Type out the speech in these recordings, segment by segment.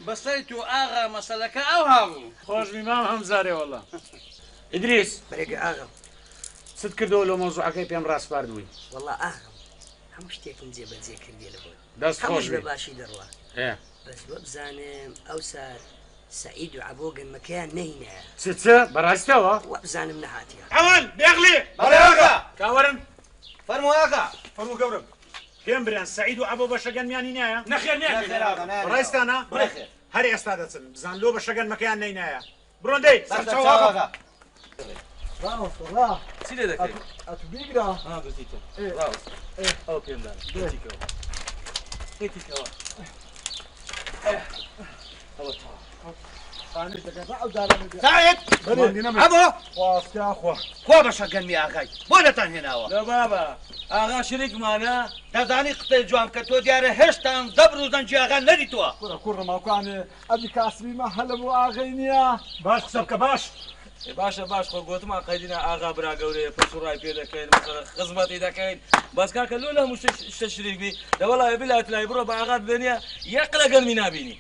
بصيتو آغا مسلك أو هاو خوش بمام همزاري والله إدريس بريق آغا صدق كردو لو موضوعك بيام راس باردوي والله آغا همش تيكم زي بزي كردي لبون دست خوش همش بي بباشي دروا ايه بس وبزانم أو صار سعيد وعبوق المكان نهينا ستة براستوا وبزانم نهاتيا عوان بيغلي بله آقا كاورن فرمو آقا فرمو قورم كم بريان سعيد وعبو بشجن مياني نايا نخير نخير آقا نخير براستانا بخير هري استادتن بزان لو بشجن مكان نينايا بروندي سرچاو آقا راه سيدي ذاك اتبيقرا ها بزيتو راو أو كم دار بزيتو بزيتو سعيد عبو واس يا اخوه خوا بشگن می آقای بودتان هناوا لا بابا آغا شريك معنا دزانی قطه جوان که تو دیاره هشتان دبروزن جی آقا ندی تو كره ما كان ابي كاسبي ما هلبو اغينيا باش حسابك باش باشا باش خو قوتما قيدنا آغا برا قوري بسوراي بيدا كاين مثلا خزمتي دا كاين بس كاك لولا مش تشريك بي لا والله يا بلا تلاقي برو باغا الدنيا يقلق من نابيني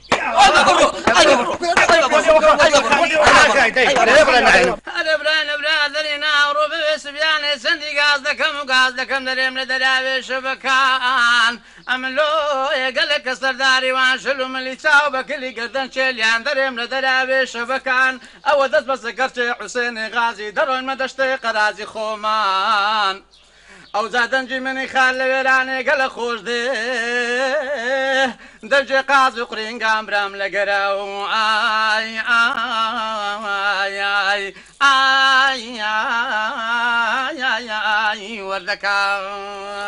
هذا برا ذرينا وروبي سبيان سندي قاصدكم دريم لدرابي شبكان أملو يقلك السرداري وانشلو من اللي تاوبك اللي قردن شليان دريم لدرابي شبكان أو دس بس كرتي حسين غازي درون مدشتي قرازي خومان او زادنجي مني خال ويراني قال خوش دي دجي قاز قرين قامرام لقراو اي اي اي اي اي اي اي وردكان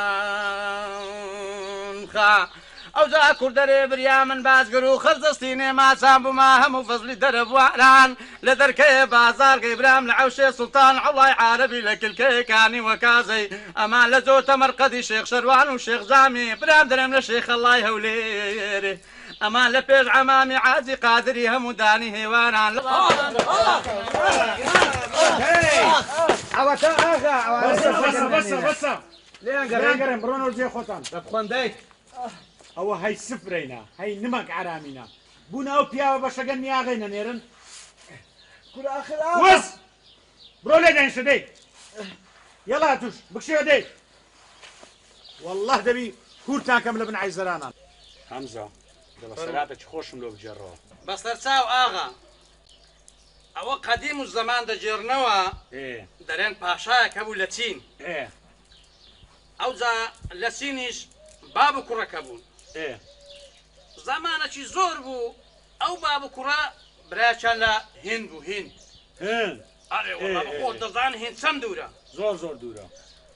خا او زا كردري بريا من بازقرو خرزستيني ما سامبو ما هم فضلي درب وعلان لدركي بازار قبرام لعوشي سلطان الله عربي لك الكيكاني وكازي اما لزو تمرقدي شيخ شروان وشيخ زامي برام درم لشيخ الله يهوليري اما لبيج عمامي عازي قادري هم داني هيوانان عواتا آقا بس لين قرن برونو جي خوتان طب خوانديك او هاي سفرينا هاي نمك عرامينا بونا او بيا بشجن مياغينا نيرن كل اخر وس برو ليدين شدي يلا هاتوش بكشي دي والله دبي كورتان كامل بن عيزرانا حمزة دابا سرعتك خوش ملو بجرو بس ترساو آغا او قديم الزمان دا جيرنوا ايه درين باشاك ابو لاتين ايه او زا لاتينيش بابو كرة كبون ايه زمانشي زور بو او بابو كرة براشان لا هند بو هند هن اري والله إيه، بخور إيه. دزان هند سم دورة زور دورة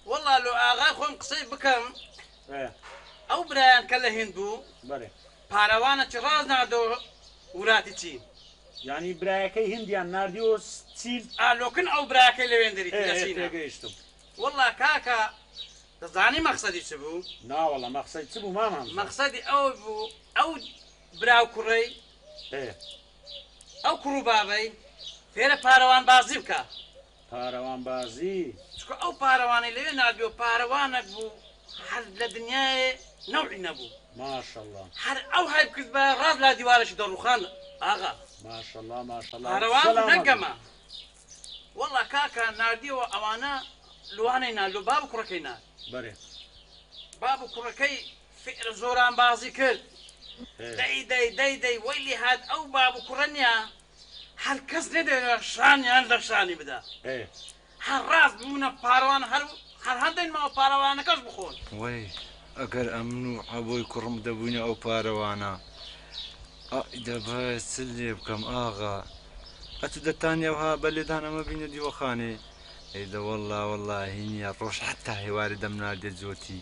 والله لو اغا خوم قصي بكم ايه او بران كلا هند بو بري باروانة راز نادو وراتي تين يعني براكي هنديان نارديو ستيل لو كن او براكي لوين دريت ايه لسينا تيجيشتم والله كاكا دزاني مقصدي شبو لا والله مقصد تبو ما مقصدي او بو او براو كري ايه او كرو بابي فيرا باروان بازي بكا پاروان بازی شكو او بارواني لوين نادو باروانك بو هر لدنيا نوعي نبو ما شاء الله هر او هاي بكذبة راز لا ديوارش دور خان اغا ما شاء الله ما شاء الله پارەوان نەگەمە وەڵا کاکە نردیەوە ئەوانە لوانەی نالو باب و کوڕەکەی نار بەرێ باب و کوڕەکەی فێرە زۆران بازی کرد دەی وەیلی هات ئەو باب و کوڕە نییە هەر کەس نەدەوێت شانیان لە شانی بدا هەر ڕاست بوونە پارەوان هەر هەندێک ماوە پارەوانەکەش بخۆن وەی ئەگەر ئەمن و عەبۆی کوڕم دەبووینە ئەو پارەوانە دەبێت چ لێ بکەم ئاغا ئەتو دەتانیەوها بە لێدان ئەمە بینە دیوەخانێ ئەیدە وەڵا هینیە ڕۆژ حتا هێواری دەم ناردێت جۆتی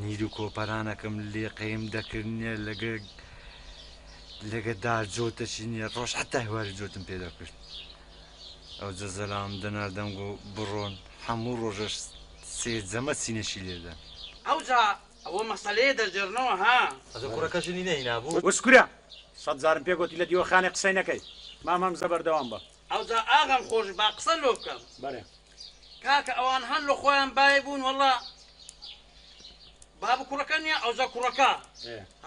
نیر و کۆپەرانەکەم لێ قەیم دەکردنیە لەگەدار جۆتەشی نییە ڕۆژ حتا هێواری جۆتم پێدا کرد ئەو جەزەلام دەناردەم و بڕۆن هەموو ڕۆژەش سێ جەمە چینەشی لێدە ئەوجا ئەوە مەسەلەیە دەرجێڕنەوە ها ئەزە کوڕەکەشنی نەهینابوو وەسکورە 100 جارم پێ گوتی لە دیوەخانێ قسەی نەکەی مامەم زەبەردەوام بە ئەوجا ئاغام خۆش با قسە لۆ بکەم بەرێ کاکە ئەوان هەن لە خۆیان بای بوون وەڵا باب کوڕەکە نییە ئەوجا کوڕەکە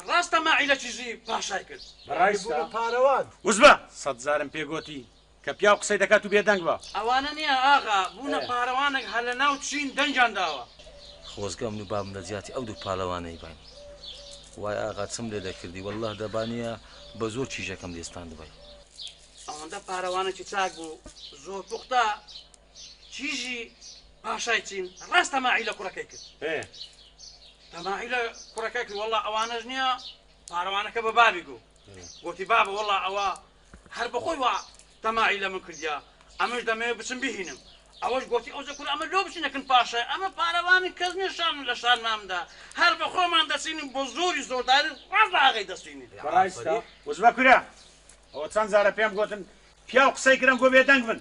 ڕاستە ماعیلە چیزی پاشای کرد بەڕایستە پارەوان وزبە 100 جارم پێ گوتی کە پیا و قسەی دەکات و بێدەنگ بە ئەوانە نییە ئاغا بوونە پارەوانێک هەر لە ناو چین دەنجان داوە خۆزگەم و بابم دەزیاتی ئەو دوو پاڵەوانەی بین وای ئاغا چم لێ دەکردی والله دەبانیە بە زۆر چیژەکەم لێستان دەبای ئەوەندە پارەوانێکی چاک بوو زۆر پوختە چیژی پاشای چین ڕاستە ماعیلە کوڕەکەی کرد تەماعیلە کوڕەکەی کرد وەڵا ئەوانەش نییە پارەوانەکە بە بابی گوو گوتی بابە وەڵا ئەوە هەر بەخۆی وا تەماعیلە من کردیا ئەمەش دەمەوێت بچم بهینم ئەوەش گوتی ئەوجە کوڕ ئەمە لۆ بچینەکەن پاشای ئەمە پارەوانی کەس نیشان لە شانمامدا هەر بە خۆمان دەچینیم بۆ زۆری زۆرداری ڕاست ئاغای دەستینی بەڕایستە وزبە کورە ئەوە چەند جارە پێم گوتن پیا و قسەی کردم گۆ بێدەنگ بن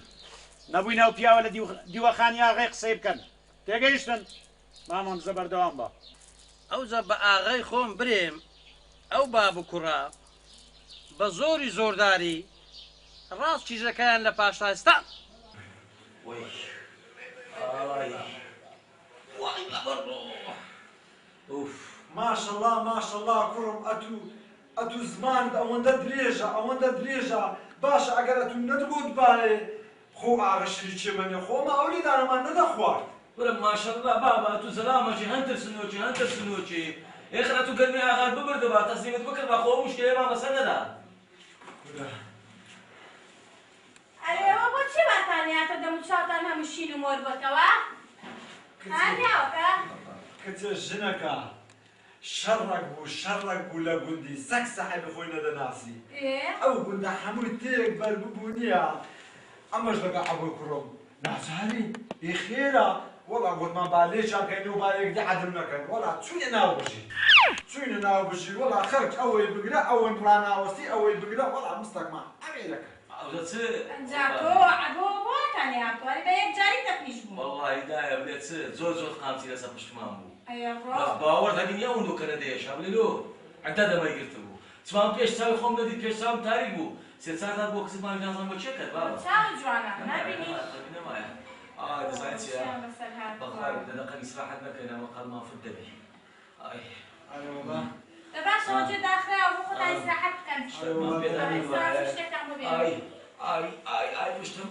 نەبووینە و پیاوە لە دیوەخانی ئاغای قسەی بکەن تێگەیشتن مامەم زەبەردەوام بە ئەوجا بە ئاغای خۆم برێم ئەو باب و کوڕە بە زۆری زۆرداری ڕاست چیژەکەیان لە پاشایستان ماشەڵڵا کوڕم ئەتو زمانت ئەوەندە درێژە باشە ئەگەر ئەتو نەدبوت باێ خۆ ئاغەشری چێمەنێ خۆمە ئەولی دانەمان نەدەخوارد برم ماشەڵڵا بابا تو سەلامەکی هەندتر سنووکی ئێخرا تو گەرمی ئاغات ببردەوە تەسلیمت بکرد بە خۆ مشکلێمان بەسەر نەدا ئەرێەوە بۆ چی باتانیاتە دەموچاتان هەموو شین و مۆر بۆتەوە هانیاوەکە کەچە ژنەکە شەڕێک بوو لە گوندی سەک سەحیب خۆی نەدەناسی ئەو گوندە هەمووی تێک بەرببوو نییە ئەمەش لەگە عەبوی کوڕم نازانی خێرە وەڵا گوتمان با لێچارکەین و باەکدی عەدم نەکەن وەڵا چوونە ناو بژی وەڵا خەرک ئەوەی بگرە ئەوەی پڵاناوەستی ئەوەی بگرە وەڵا مستەکمان ئەوێ دەکەن ئەنجاتۆ عەبۆ بۆتانیاتواری بە یەک جاری تەقیش بوو وەڵڵی دایە بلێت زۆر قامچی لەسەر پشتمان بوو باوەڕ دەبینی ئەو دوکەنە دێشا بلێ عەدە دەمەی گرت بوو چمان پێش چاوی خۆم دەدی پێش چاوم تاریک بوو سێساعات بۆ کچمان نازانم بۆ چێ کرد بابا چاو جوانە نبینی دەزانێت چییە بەخوای دەدەقەنی سراحەت نەکەینەوە قەڵمان فرد دەبی باشەوە جێ داخراوە بۆ خۆتان ئیستراحەت بکەن شتێکتان بۆ بێنن ئای پشتم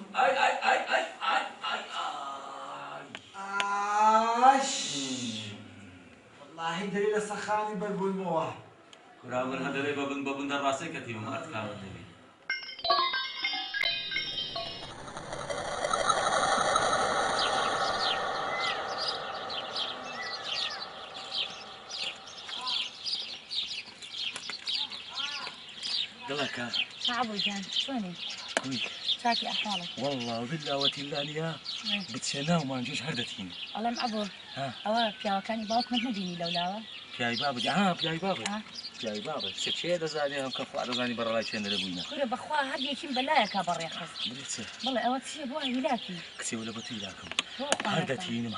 واللهی دەری لە سەخانی بەربوونمەوە کوراون هەدەوێ بەبن دەڕاستەی کەتیبم ئەرتکاوت دەبی دڵەکە عەبوی جان چۆنی چاکی ئەحواڵت والله بالله لانیا بچێ ناومان جێش هەردەتین ئەڵێم عەبوو ئەوە پیاوەکانی باوکمت نەبینی لەولاوە پیاوی بابە چێ دەزانێ ئەم کە خوا دەزانی بەڕڵای چێن دەبووینە کورە بەخوا هەر یەکیم بەلایەکە بەڕێخست بڵێ ئەوە چیە بۆ هیلاکی کچێوە لە بەتوی لاکەم هەردەتینم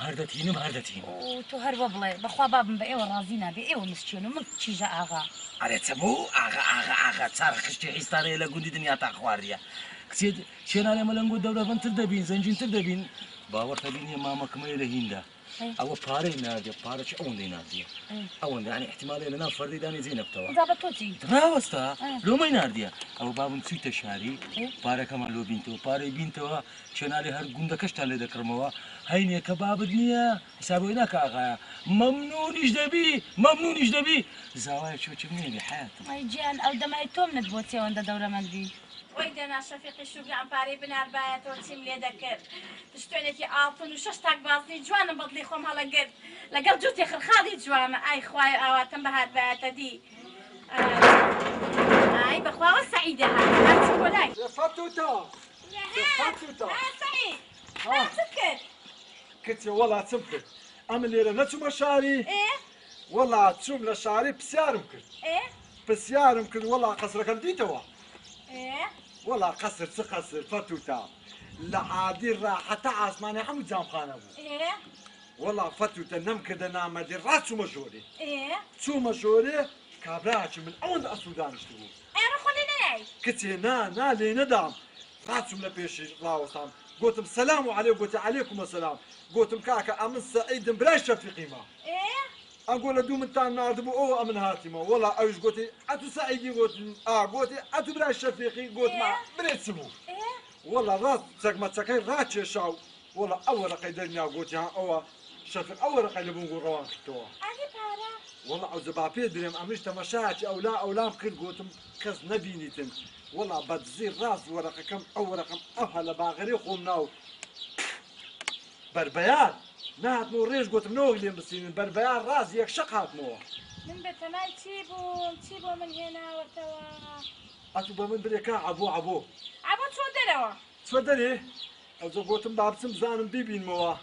تۆ هەر بۆ بڵێ بەخوا بابم بە ئێوە ڕازی نابێ ئێوە مسکێن و من چیژە ئاغا ئەرێ چەبوو ئاغا چار خشتی حیستانەیە لە گوندی دنیا تا خواردیە کچێ نالێمە لەنگۆ دەورەبنتر دەبین زەنجینتر دەبین باوەڕ هەبینیە مامەکمەیە لە هیندا ئەوە پارەی ناردێ پارەی ئەوەندەی ناردیە ئەوەندە ینی احتیمالێ لەناو فەردی دانی زینەبتەوە زابە تۆچی ڕاوەستا لۆمەی ناردیە ئەوە بابم چوویتە شاری پارەکەمان لۆ بینتەوە پارەی بینتەوە چێناڵی هەر گوندەکەشتان لێ دەکڕمەوە هەینێ کە بابت نییە حسابەوەی ناکە ئاغایە مەمنونیش دەبی زاوایە چۆچم نیە حیاتم ئەی گیان ئەو دەمای تۆم نت بۆ چێوەندە دەورەمەندی وەی دەنا شەفیقی شوگران پارەی بناربایەتەوە چیم لێ دەکرد شتێنێکی ئاڵتون و 6 تاک بازنی جوانم بەدڵی خۆم هەڵەگرت لەگەڵ جووتی خڕخاڵی جوانە ئای خوای ئاواتم بەهات بایەتە دی ئای بەخواوە سەعیدە هات بۆ لای فەتوتە سەعید چ کرد کچێ وەڵا چم کرد ئەمە لێرە نەچوومە شاری وەڵا چووم لە شاری پرسیارم کرد پرسیارم کرد وەڵا قەسرەکەم دیتەوە وەڵا قەسر چ قەسر فەتوتە لە عادی ڕاحەتە ئاسمانی هەموو جامخانە بوو وەڵا فەتوتە نەم کردە نامەردی ڕاچوومە ژۆرێ چوومە ژۆرێ کابراچی من ئەوەندە ئەسوو دانیشت بوو کچێ نا لێ نەدام ڕاچووم لە پێشی ڕاوەستام گوتم سەلام عەلەیکم گوتی عەلەیکم ئەسەلام گوتم کاکە ئەمن سەعیدم برای شەفیقیمە ئەگۆ لە دوو منتان ناردبوو ئەوە ئەمن هاتیمەوە وەڵا ئەوش گوتی ئەتو سەعیدی گوتن گوتی ئەتو برای شەفیقی گوتما برێت چ بوو وەڵا ڕاست چەکمەچەکەی ڕاکێشا و وەڵا ئەو وەرەقەی دەرنیا گوتی ئەوە شەفیق ئەو وەرەقەی لە بنگو ڕەوان کردەوە وەڵا ئەو زەبا پێ درێم ئەمش تەمەشایەکی ئەولام کرد گوتم کەس نەبینیتن وەڵا بەدزی ڕاست وەرەقەکەم ئەو وەرەقەم ئەوها لە باغەری خۆم ناو بەربەیار نهاتمەوە ڕێژ گوتم نەوەک لێم بسینن بەربەیار ڕاست یەک شەق هاتمەوە من بەتەمای چی بۆ من هێناوەتەوە ئەتو بە من برێکا عەبۆ چۆ دەرەوە چۆ دەرێ ئەوجە گوتم بابچم بزانم ببینمەوە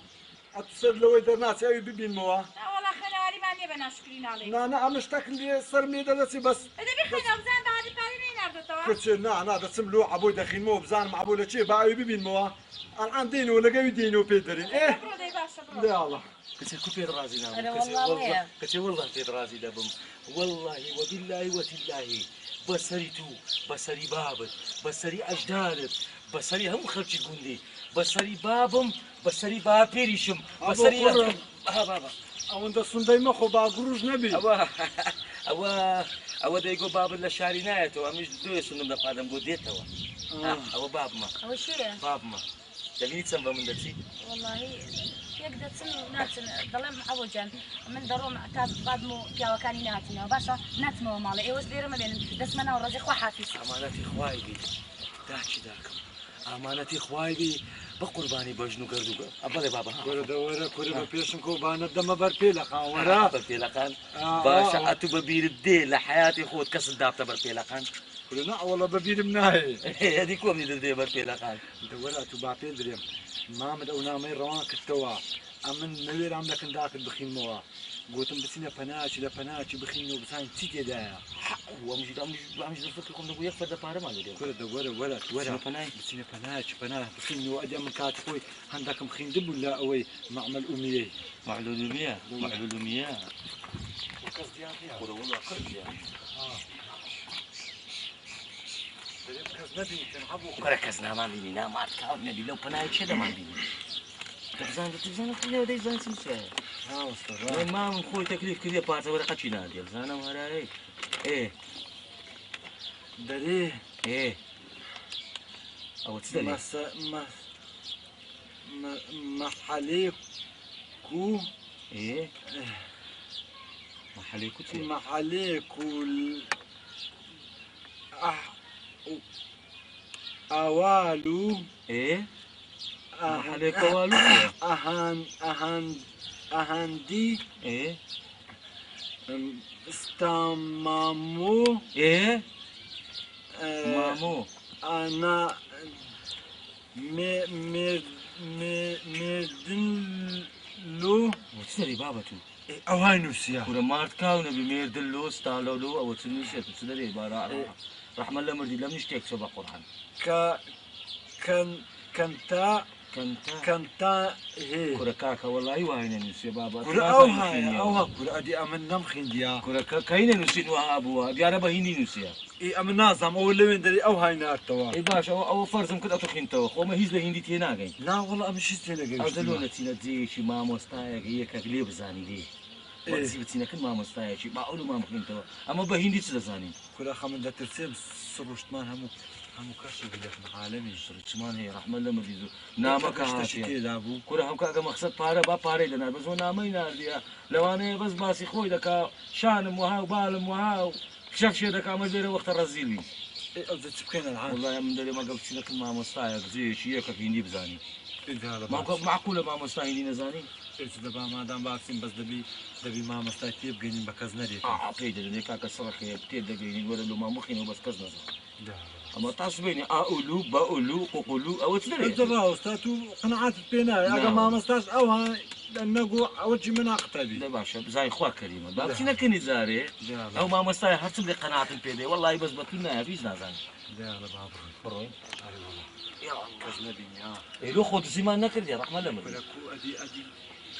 ئەتو سەر لەوەی دەرناچی ئەوی ببینمەوە وەڵا خەناوەریمان لێ بە ناشکری ناڵێ نانە ئەمە شتەک لێ سەر مێ دەدەچی بەس دەبی خەناو بزان بەهادی پارەی نێناردێتەوە کچێ نا دەچم لۆ عەبۆی دەخینمەوە بزانم عەبۆ لە چێ با ئەوی ببینمەوە ئەڵعان دێنەوە لەگەوی دێنەوە پێ دەرێن لێ ئاڵە کچێ کو پێت ڕازی نابم کچێ وەڵڵا پێت ڕازی دەبم وەڵڵاهی وەبیللاهی وەتیللاهی بەسەری تو بەسەری بابت بەسەری ئەژدادت بەسەری هەموو خەڵکی گوندی بەسەری بابم بەسەری باپێریشم بەسەری بابا ئەوەندە سوندەی مەخۆ باگروژ نەبی ئەوە دەیگۆ بابت لە شاری نایەتەوە ئەمیش دوێ سندم لە پادەم بۆ دێتەوە ئەوە بابمە بابمە دەبینی چەند بە من دەچی یەک دەچن و ناچن دەڵێم ئەوەجان من دەڕۆم تا بادم و پیاوەکانی نهاتینەوە باشە ناتمەوە ماڵە ئێوەش لێرەمە بێنن دەستمە ناو ڕێزی خوا حافیز ئەمانەتی خوای بی داچی داکەم ئامانەتی خوای بی بە قوربانی بەژن و گەردوگە ئەبڵێ بابا وەرە کوری بە پێشم کۆبانە دەمە بەر پێلەقان وەرا بەر پێلەقان باشە ئەتو بەبیرت دێ لە حیاتی خۆت کەست دابتە بەر پێلەقان ئەوڵە بەبیرم نایێ هەدی کۆمی دەدێ بەر پێلەقان وەرە تو با پێ درێم مامت ئەو نامەی ڕەوان کردەوە ئەمن نەوێرام لە کنداکت بخینمەوە گوتم بچینە پەناچی لە پەناچی بخینەوە بزان چی تێدایە ئەمش فکر کۆم دەبوو یەک فەردە پارەمان لێ وەرە پەنای بچینە پەناچی پەنا بخینەوە ئەدە من کات خۆی هەندێکم خیندبوو لە ئەوەی مەعمەل ئومیەی معلومیە کەس نامان بینی نامات کاو نەبی لەو پەنای چێ دەمان بینی دەبزانە لێوە دەیزان چیسە مامم خۆی تەکلیف کردێ پارچە وەرەقەچی نادێ بزانم هەرارەی دەرێ ئەوە چ دەڵێ مەحەلێک و مەحەلێک و ئاوالو ئەهەندی ئستامامۆ مامۆ ئانا مێردنلۆ چی بابەت و ئەوهای نووسە کورە مارد کاو نەبی مێردنلۆ ستالۆلۆ ئەوە چ نووسێت چ دەرێ بارا ڕەحمە لە مردی لەم نیشتێک چۆ بە قورئان کەنتا كنتا هي كورا كاكا والله وهاينا نسي بابا كورا أوها كورا أدي أمن نمخين ديا كورا كاينا نسي نوها أبوها ديارة بهيني نسيا إيه أمن نازم أول لوين دري أوهاينا أرتوا إيه باش أو فرزم كده أتوخين توا خو ما هيز لهندي تينا جاي لا والله أمشي تينا أو دلونا تينا دي شي ما مستايا هي كغلي بزاني دي وتسي بتينا كل ما مستايا شي باقولوا ما مخين توا أما بهندي تزاني كورا خمن ده ترسم سروشت مان همو كرشي بلي عالمي شمان هي رحمة الله مزيزو نامك هاشي كورا هم كاغا مقصد بارا با باري لنا بس هو نامي نارديا لو أنا بس باسي خوي دكا شانم وهاو بالم وهاو شاف شي دكا مجبر وقت الرزيلي أو زت بكينا العام والله يا من دري ما قلت لك ما مستايا زي شي كفيني بزاني معقولة ما مستاهي نزاني إيش دبا ما دام باكسين بس دبي ما مستاهي تيب جينين بكز نريك بيد اللي كاكا صرخي بتيب دقيقين ولا لو ما مخين وبس كز نزان أما تعصبيني أقولو بقولو قولو أو تدري الدراو ستاتو قناعات بيناي أجا ما مستاش أوها لأنه أوجي من أقتبي لا باشا زي خوا كريمة باكسينا كني زاري أو ما مستاهي حسب لي قناعات بيدي والله بس بطلنا فيش نزان لا لا بابا بروي يا كز نبيني إيه لو خود زي ما نكر يا رحمة الله مدري أدي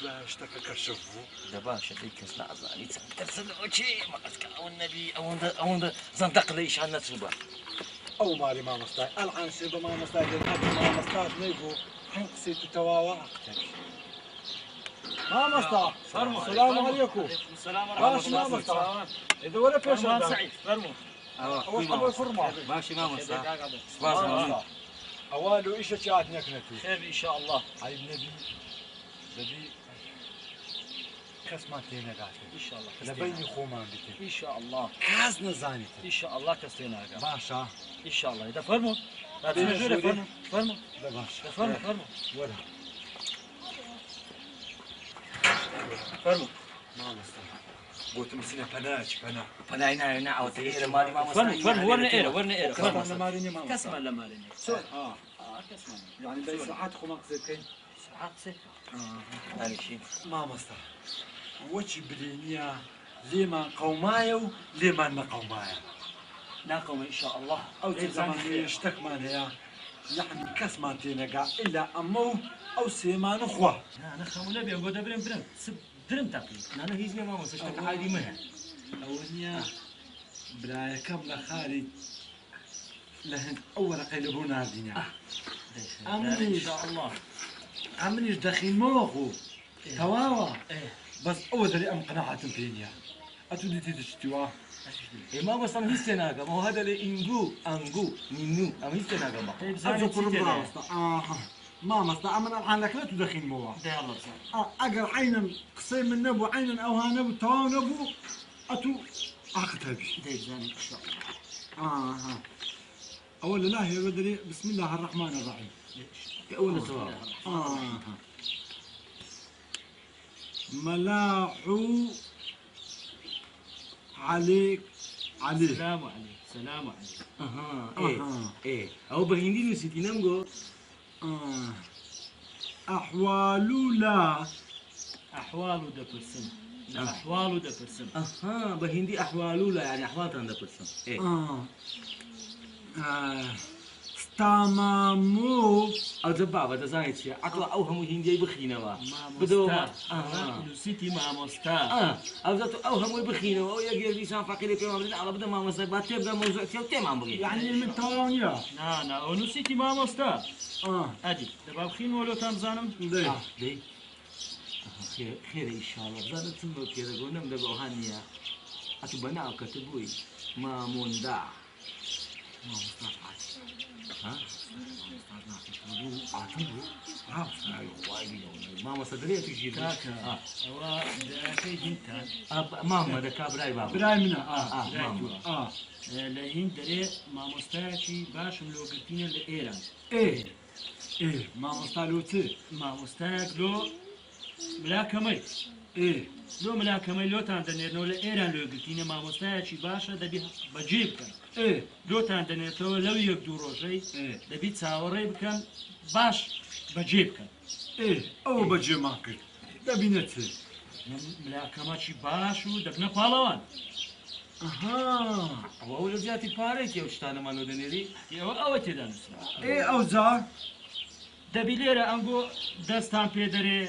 اشتكى كرشفو دابا شدي كسنا عزاني تكسر وشي ما قصك او النبي او ده زندق ليش عنا تسبا او مالي ما مستاي العن سيبا ما مستاي ما مستاي نيجو حنقسي تتواوا ما مستاي السلام عليكم السلام ورحمه الله وبركاته اذا ولا فيش سعيد فرموا اول فرما ماشي ما مستاي اوالو ايش جات نكنتو خير ان شاء الله علي النبي نبي كسماتينا قاتل ان شاء الله لبيني خومان بك ان شاء الله كاز نزاني ان شاء الله كستينا باشا ان شاء الله اذا فرموا لا تنجوا فرموا لا باشا فرموا ولا فرموا ما مستحيل قلت مسنا فناي نا او تير مالي ما مستحيل فرموا ورنا ايرا كسم ماليني ما كسم ولا ماليني كسم يعني بس ساعات خو مقصدكين ساعات سي ثاني شيء ما مستحيل وجه بلينيا لما قومايو لما نقومايا نقوم ان شاء الله او زمان يشتك مانيا يعني كسمانتينا قا الا امو او سيمان اخوه انا خموله بيان قد برم سب درم تاقي انا هيزني ما مستشتك عادي مه اولنيا براي كامله خالي لهن اول قيلبونا الدنيا امني ان شاء الله عمليش دخيل موخو تواوا بس اول اللي ام قناعه فينيا اتودي تشتوا ما بس أنا هيستناقة ما هو هذا اللي أنجو نينو أنا هيستناقة ما ما مصدع من الحين لك لا تدخين موا ده الله صح أقر عينا قصي من نبو عينا أو هانبو تواو نبو أتو أختبي ده زاني إن شاء الله أول لا هي بدري بسم الله الرحمن الرحيم أول سؤال ملاحو عليك سلام عليك ايه او بهندي نسيتي نمغو احوالو لا احوالو ده برسن احوالو ده برسن بهندي احوالو لا يعني احوالتان ده برسن ايه تمامو او زبابة ده زايد شيء عقل اوهم هندي بخينوا بدو نسيتي ما مستا او ذاتو اوهم بخينوا او يجي لسان فقير في مامرين على بده ما مستا بتبدا موضوع تيو ما بغي يعني من تاونيا لا او نسيتي ما مستا ادي دابا بخين ولو تنزانم دي خير ان شاء الله زاد تنو كده قلنا دابا هانيا اتبنا كتبوي ما موندا ما مستا ماما صدريه تجيب كاكا هو داكي جنتان ماما دكا براي بابا براي منا ماما لهين دري ماما ستاكي باش ملو قلتين لإيران ايه ماما ستالوتي ماما ستاك لو ملاكمي ايه لو ملاكمي لو تاندنيرنو لإيران لو قلتين ماما ستاكي باشا دبي بجيبكن ايه لوتان دنيتو لو يقدو روجي دبي تساوري بكن باش بجيبكن ايه او بجي ماكل دبي نتسي ملاكماتشي باشو دبنا بالوان هو اول جاتي باريت يا وشتانا مانو دنيري يا او تدانس ايه او زار دەبی لێرە ئەنگۆ دەستان پێ دەرێ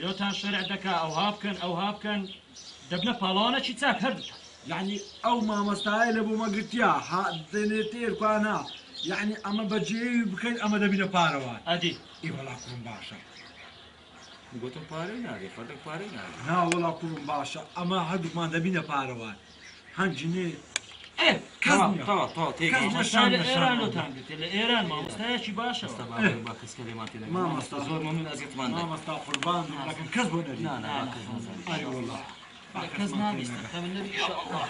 لۆتان شەرع دەکا ئەوها بکەن ئەوها بکەن دەبنە پاڵاوانەکی چاک هەردووتان يعني او مامۆستایە لە بۆ مەگرتیا دێنێت تێرکوانە يعني ئەمە بەجێوی بکەین ئەمە دەبینە پارەوان ئەدی ئی وەڵا کوڕم باشە گوتم پارەی ناگەی فەردەک پارەی ناگەی نا وەڵا کوڕم باشە ئەمە هەردووکمان دەبینە پارەوان هەنجنێ ئێران لۆتان گرتێ لە ئێران مامۆستایەکی باشە با کەس کەلێمان تێ نەگەی مامۆستا زۆر مەمنون ئەزیەتمان دەی مامۆستا قوربان لەکەن کەس بۆ نەری ئای وەڵا کەس نابیستە کە من نەبی ئینشاءالله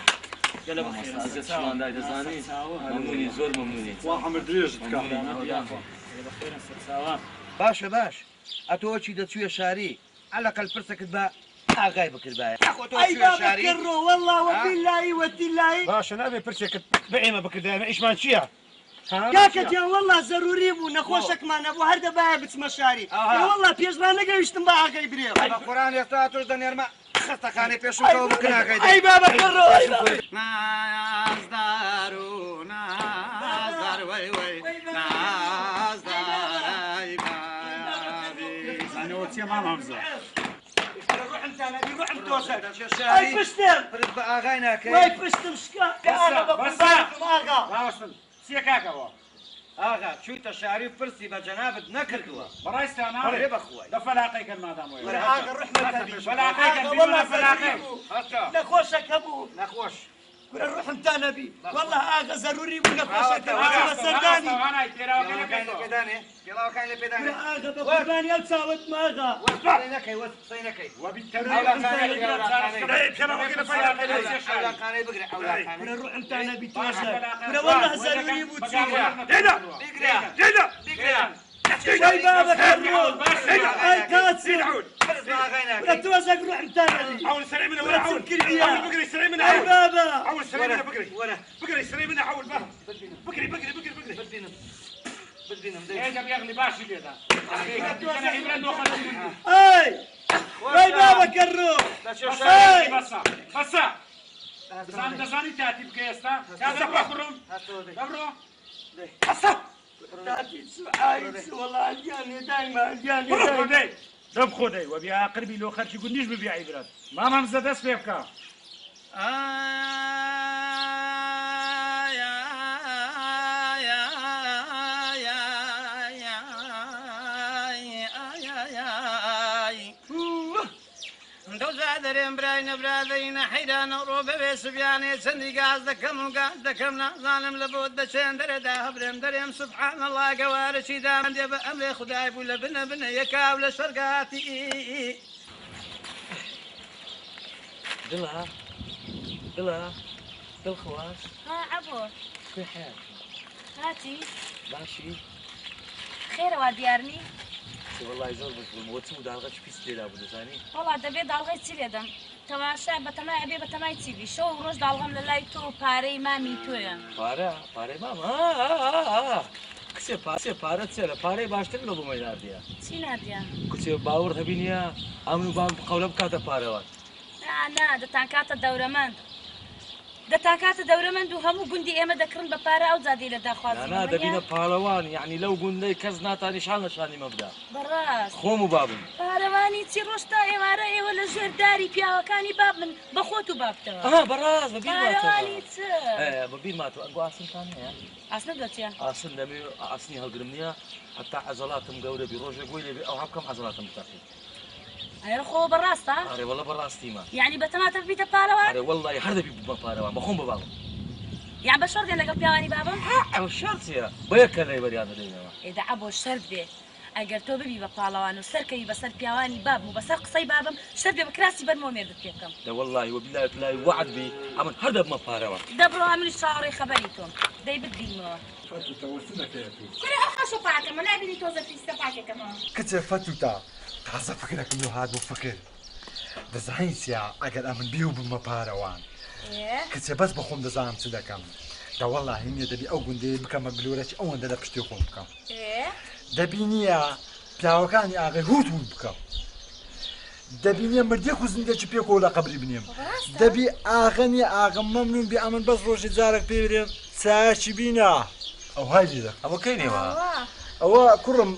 گەلە بەخێر ئەزیەتشمان دای دەزانی مەمنونی زۆر مەمنونی وا هەمە درێژت کە باشە باش ئەتۆچی دەچوویە شاری عەلەقەل پرسەکت بە ئاغای بکردبایە ئەی بابە کڕۆ وەڵڵا وەبیللایی وەتیلایی باشە نابێ پرسێکت بە ئێمە بکردایمە ئیشمان چییە؟ کاکەتیان وەڵڵا زەروری بوو نەخۆشەکمان نەبوو هەر دەبایە بچمە شاری وەڵڵا پێشڕان نەگەویشتم بە ئاغای برێ بە قورآن ئێستا تۆش دەنێرمە خستەخانەی پێشووتەوە بکن ئاغای ئەی بابە کڕۆ نازدار و نازدار وەی وەی نازدار ئەی بابی زانەوە چییە مامامزە؟ روحم تۆزە ئەی پشتم پرت بە ئاغای ناکەی وای پشتم شکا کە ئاغا بە قوربانم ئاغا باوەستن چییە کاکەوە؟ ئاغا چوویتە شاری و پرسی بە جەنابت نەکردووە بەڕاستانە بەڕێ بەخوای لە فەلاقەیکەن مادام وەرە ئاغا ڕحمەت دەبی فەلاقەیکەن ئاغا بیرونە وەڵڵا فەلاقەی نەخۆشەکە بوو نەخۆش وەرە ڕحم تا نەبی وەڵڵا ئاغا زەروری بوو نەخۆشەکە بچمە سەردانی گێڵاوەکانی لە پێدانێ گێڵاوەکانی لە پێدانێ وەرە ئاغا بە قوربانی ئەو چاوت ماغا وەسپڕی نەکەی وەسپڕی نەکەی ئەولاقانەی بگرە ئەولاقانەی وەرە ڕحم تا نەبی تۆزە وەرە وەڵڵا زەروری بوو چیە بیگرە بیگرە وای بابا كرمون اي كاتسي پرس بە ئاغای ولا ناکەی توزق روح متاني عول سريع منها ولا عول بقري سريع منها اي بابا عول سريع منها وەرە بقري سريع منها عول بقري بتبینم يجب يغلي باشي كذا انا عمران واخذ منه اي اي بابا كرمون بس دزاني تاتي بكيستا كذا بخرم دبرو بس تاتي عايز والله عجاني دايما عجاني دايما دب خدي وبيا قربي لو خرج يقول نيش ببيع عبرات ما ممزد اسمي بكا دەرێن برای نەبرادەینە حەیرانە ڕۆ بەوێ سوبیانێ چەندی گاز دەکەم و گاز دەکەم نازانم لە بۆ دەچێن دەرەدا هەبرێم دەرێم سوبحان الله گەوارەی دام دێ بە ئەمرێ خودای بوو لە بنە بنە یەکاو لە شەرگاتی دڵخواز عەبۆ هاتی باشی خێرەوە دیارنی والله زۆر بووم وە چوو داڵغەش پیس لێدا بوو دەزانی وەڵا دەبێت داڵغی چی لێدەم تەماشا بەتەمای ئەبێ بەتەمای چیوی شەو ڕۆژ داڵغەم لە لای تۆ پارەی مامی تۆیە پارەی ماما کچێ پارە چێرە پارەی باشتر لە بۆ مەیدادیە چی نادیە کچێ باوەڕ هەبینیە ئەمن و بام قەولە بکاتە پارەوان نا دەتان کاتە دەورەمەند و هەموو گوندی ئێمە دەکڕن بە پارە ئەو زادی لە داخوازی دەبینە پاڵەوان یعنی لەو گوندەی کەس ناتانی شانی مەبدا بەڕاست خۆم و بابم پارەوانی چی ڕۆشتا ئێوارە ئێوە لە ژێرداری پیاوەکانی باب من بە خۆت و بابتەوە بەڕاست پارەوانی چ بەبیر ماتۆ ئەنگۆ ئاسنتان هەیە ئاسنە دۆچیە ئاسن دەمێ ئاسنی هەڵگرم نییە حتا عەزەڵاتم گەورە بی ڕۆژێک بۆی لێبێ ئەو هەبکەم عەزەڵاتم بتەقی ئەرە خۆ بەڕاستە ئەرێ وەڵە بەڕاستیمە یعنی بەتەماتە ببیتە پارەوان ئەرێ وەڵڵی هەر دەبی بە پارەوان بەخۆم بە بابم یان بە شەڕ دێن لەگەڵ پیاوانی بابم ئەو شەڕ چییە بە یەک کەلەی بەریان دەدەینەوە ئێدا عەبۆ شەرت بێ ئەگەر تۆ ببی بە پاڵەوان و سەرکەوی بەسەر پیاوانی بابم و بەسەر قسەی بابم شەرت بێ بە کراسی بەرمۆ مێردت پێ بکەم لە وەڵڵی وەبیلای پلای وعد بی ئەمن هەر دەبمە پارەوە دەبڕۆ ئەمنی شاڕێ خەبەری تۆم دەی بتبینەوە کورە ئەو خەشە پاکەمە نابینی تۆزە پیستە پاکێکەمەوە کچێ فەتوتا تازە فکرەکەم لە هات بۆ فکر دەزانین چیا ئەگەر ئەمن بیو بمە پارەوان کچێ بەس بە خۆم دەزانم چ دەکەم دەوەڵا هینیە دەبی ئەو گوندەیە بکەمە بلورەی ئەوەندە لە پشتی خۆم بکەم دەبینیە پیاوەکانی ئاغای هوت بکەم دەبینیە مردێک و زیندێکی پێکەوە لە قەبری بنێم دەبی ئاغەنی ئاغم مەمنون بی ئەمن بەس ڕۆژی جارێک پێ برێم چاچی بینە ئەو های لێدە ئەوە کەی نێوە هو كرم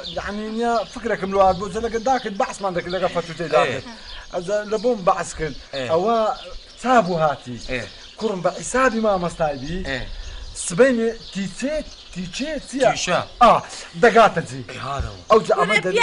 يعني فكرك ملواد بوز لك داك البحث ما عندك لقى فتوتي داك لبون بحث كن هو سابو هاتي كرم بحسابي ما مستعبي سبيني تيشا دقات زي هذا او جا امد يا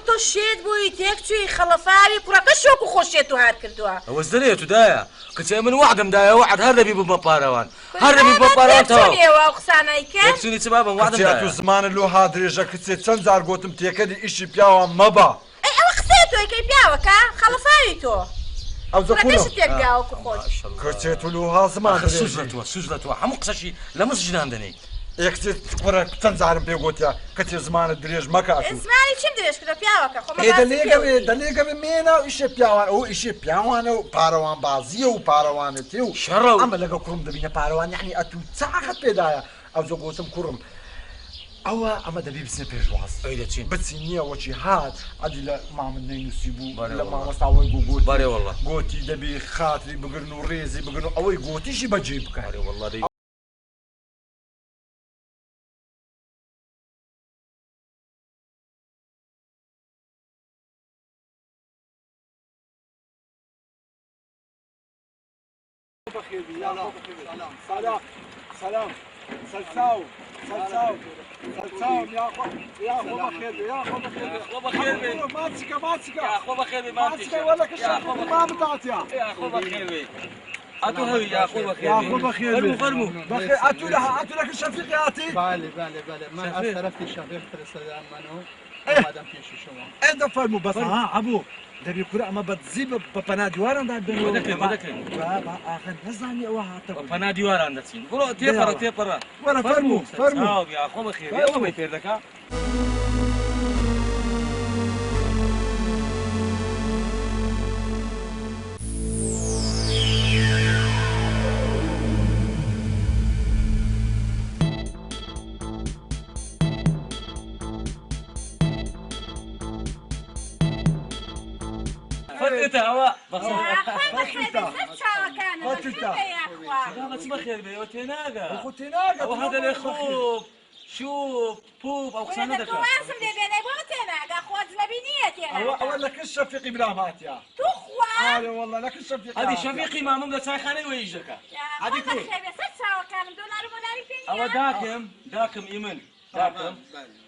تو شيد بوي تيكتي خلفاري كرا كشوكو خوشيتو هار كردوا وزدريتو دايا كنت من واحد مدايا واحد هربي بمباروان هربي بمباروان تو توني واقساناي كان يكسوني سبابا واحد مدايا تو زمان لو هادريجا كنت تنزار قوتم تيكدي اشي بياو مبا اي وقسيتو كي بياوكا خلفاري تو او زكولو كيش تيبياوكو خوش كنت له ها زمان سوزلتوا حمقصشي لا مسجن عندني يكتي تقرا تنزار بيقوتيا كنت زمان الدريج مكا اسمعني شم دريش كده بياوكا خو ما دليقه مينا اشي بياوان او اشي بياوان او باروان بازيو باروان تيو شرو اما لقى كرم دبينا باروان يعني اتو تاخت بيدايا او زقوتم كرم او اما دبي بسنه بيجواز ايدتين بتسنيه وشي هاد ادي لا ما من نسيبو لا ما مستوي جوجوت باري والله قوتي دبي خاطري بقرنو ريزي بقرنو اوي قوتي شي بجيبك باري والله دي سلام سلام سلساو سلساو سلساو يا اخو بخير يا اخو بخير ماسكه يا اخو بخير ماسكه ولا كشاف ما بتاعتي يا اخو بخير اتو هوي يا اخو بخير يا اخو بخير فرمو بخير اتو لك الشفيق ياتي بله من از طرف شفیق فرستادم منو اومدم پیش شما انت فرمو بس ها ابو دبي كرة ما بتزيب ببنا ديوارا ده بينو بدك بابا اخر نزاني او هاتا ببنا ديوارا عندك برو تيبرا ولا فرمو يا اخو بخير يلا ما يفيدك ها فتيتا هوا بس بخير بي وتناقة وهذا اللي خوب شوف بوب او خسانة دكا تواسم دي بيني بوتناقة خوات لبنيتي انا لك الشفيقي بلا ماتيا تخوة والله لك الشفيقي هذه شفيقي ما ممكن تساي خاني ويجك هذه كل او داكم يمن داكم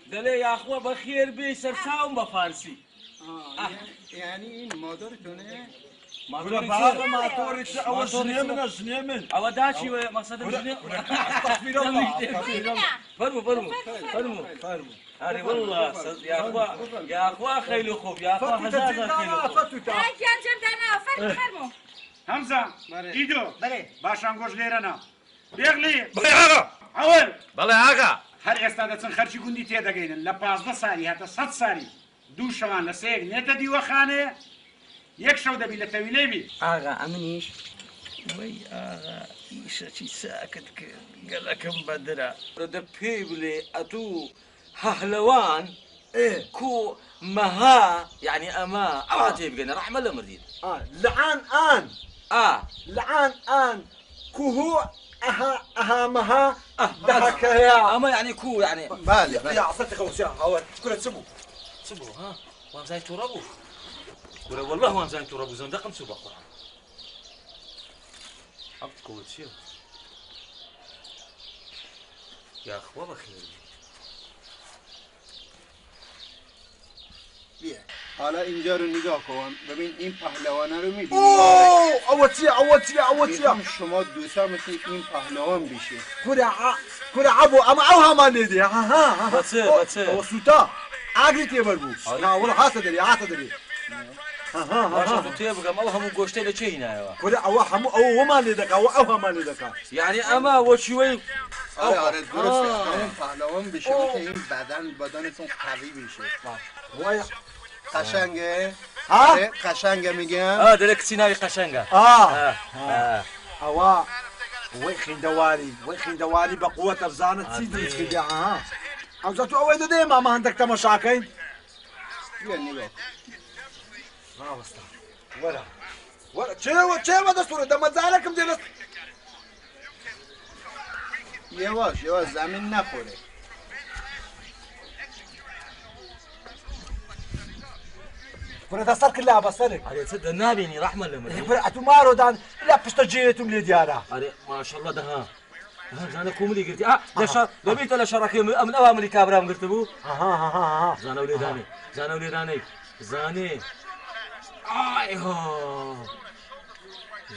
دلي يا اخوة بخير بي سرساوم بفارسي يعني این مادرتونه؟ مادر بابا مادر اول جنيمن او داشي مقصد جنيم استغفر الله فرمو هاري والله يا اخوة خيلو خوف يا اخوة هزازة خيلو خوف فرمو حمزة ايدو باشان گوش ليرنا بيغلي بلي آقا عول بلي آقا هر ئێستا دەچن خەرجی گوندی تێدەگەینن لە 15 ساڵی هاتە 100 ساڵی دوو شەوان لە سەیەک نێتە دیوەخانەیە یەک شەو دەبی لە تەویلەی بی ئاغا ئەمنیش وەی ئاغا ئیشەکی ساکت کرد گەلەکەم بەدرا دە پێی بڵێ ئەتوو هەهلەوان كو مها يعني أما أعطي بقينا رحمة الله مردين لعان آن كوهو أها مها دهك يا أما يعني كو يعني بالي يا عصرت خوسيا هو كل تسبو ها وام زين ترابو ولا والله وام زين ترابو زين دقم سبق عبد قوة شيء يا أخوة بخير حالا اینجا رو نگاه کن ببین این پهلوانه رو می‌بینی اوتیا شما دوستا مثل این پهلوان بشه كرة عبو اما اوها ما ندي ها بس وسوتا عقلت يا بربو ها والله حاسدري ها تيبقى ما هم قوشتي لشي هنا كرة اوها مو او ما ندك اوها ما ندك يعني اما وشوي آره درسته همون پهلوان بشه که این بدنتون قوی بشه وای قشنگه ها قشنگه میگم دلك سيناري قشنگه اوا ويخين دوالي بقوة افزانة تسيدي تسكي ها عاوزاتو اويدو ديما ما عندك تمشاكين بیا نگاه ما وسطا ولا چه دستور دم زالكم دي یواش زمین نخوره كنا تصل كلها بصرك علي تصدق نابيني رحمة لما فرقتوا مارو دان لا بتستجيتم لي ديارة علي ما شاء الله ده زانا كوملي قلتي ده بيت ولا شركة من أوامر كابرام قلت بو زانا وليداني زانا وليداني زاني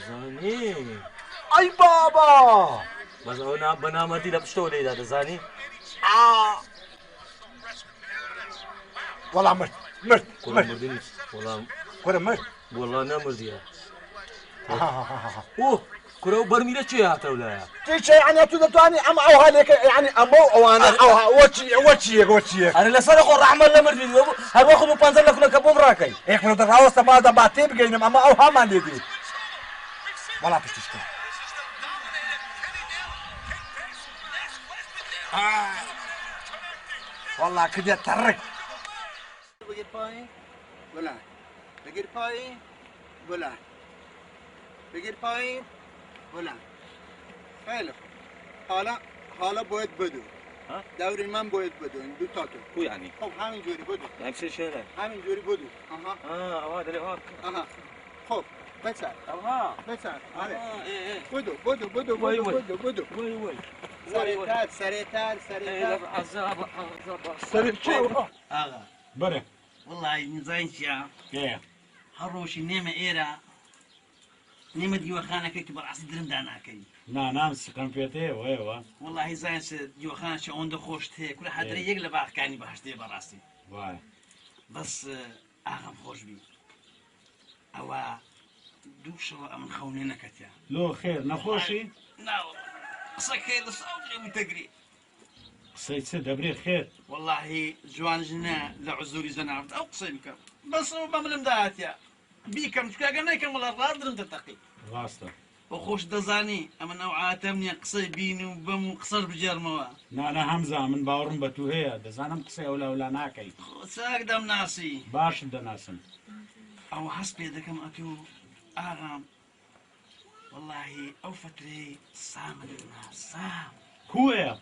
زاني اي بابا بس انا بنامتي لا بشتولي ده زاني والله مرت والله انا مرضي اوه كره برميله شي هاته ولا شي يعني تدتواني ام او هالك يعني امو وانا او واتشي انا لسرق الرحمه ولا مرضي هل واخذ بانزر لك كبوم راكي هيك من الراوس ما ده باتي بقينا اما او هما دي والله بتشتغل والله كده ترك بگیر پایین بلند بگیر پایین بلند بگیر پایین بلند خیلی خوب حالا باید بدو دور من باید بدو این دو تا تو کو یعنی خب همینجوری بدو نفس شهره همینجوری بدو آها دلی ها خب بسر بسر آره بدو سریعتر سريع شو آقا بره والله نزاين شيا ايه هروشي نيمة إيرا نيمة ديوخانة كي تبر عصي درم دانا كي نعم سكن فيته واه والله زين ديوخانة شو عنده خوشته كل حد ري يقلب آخ كاني بحشته براسي واي بس آغم خوش بي أوا دوشة من خونينا كتيا لو خير نخوشي ناو قصك هيدا صوتي وتقري سيد دبري خير والله جوان جنا لعزوري زنعرت أو قصيمك بس بملم داتيا بيكم شكا قنايكم ولا الراد رم تتقي واسطة وخوش دزاني أما نوعات مني قصي بيني وبم قصر بجرموا أنا همزة من باورم بتوهية دزانم قصي ولا ناكي ساق دم ناسي باش دناسم أو حسبي دكم أتو آغام والله أو فتري سام الناس سام هو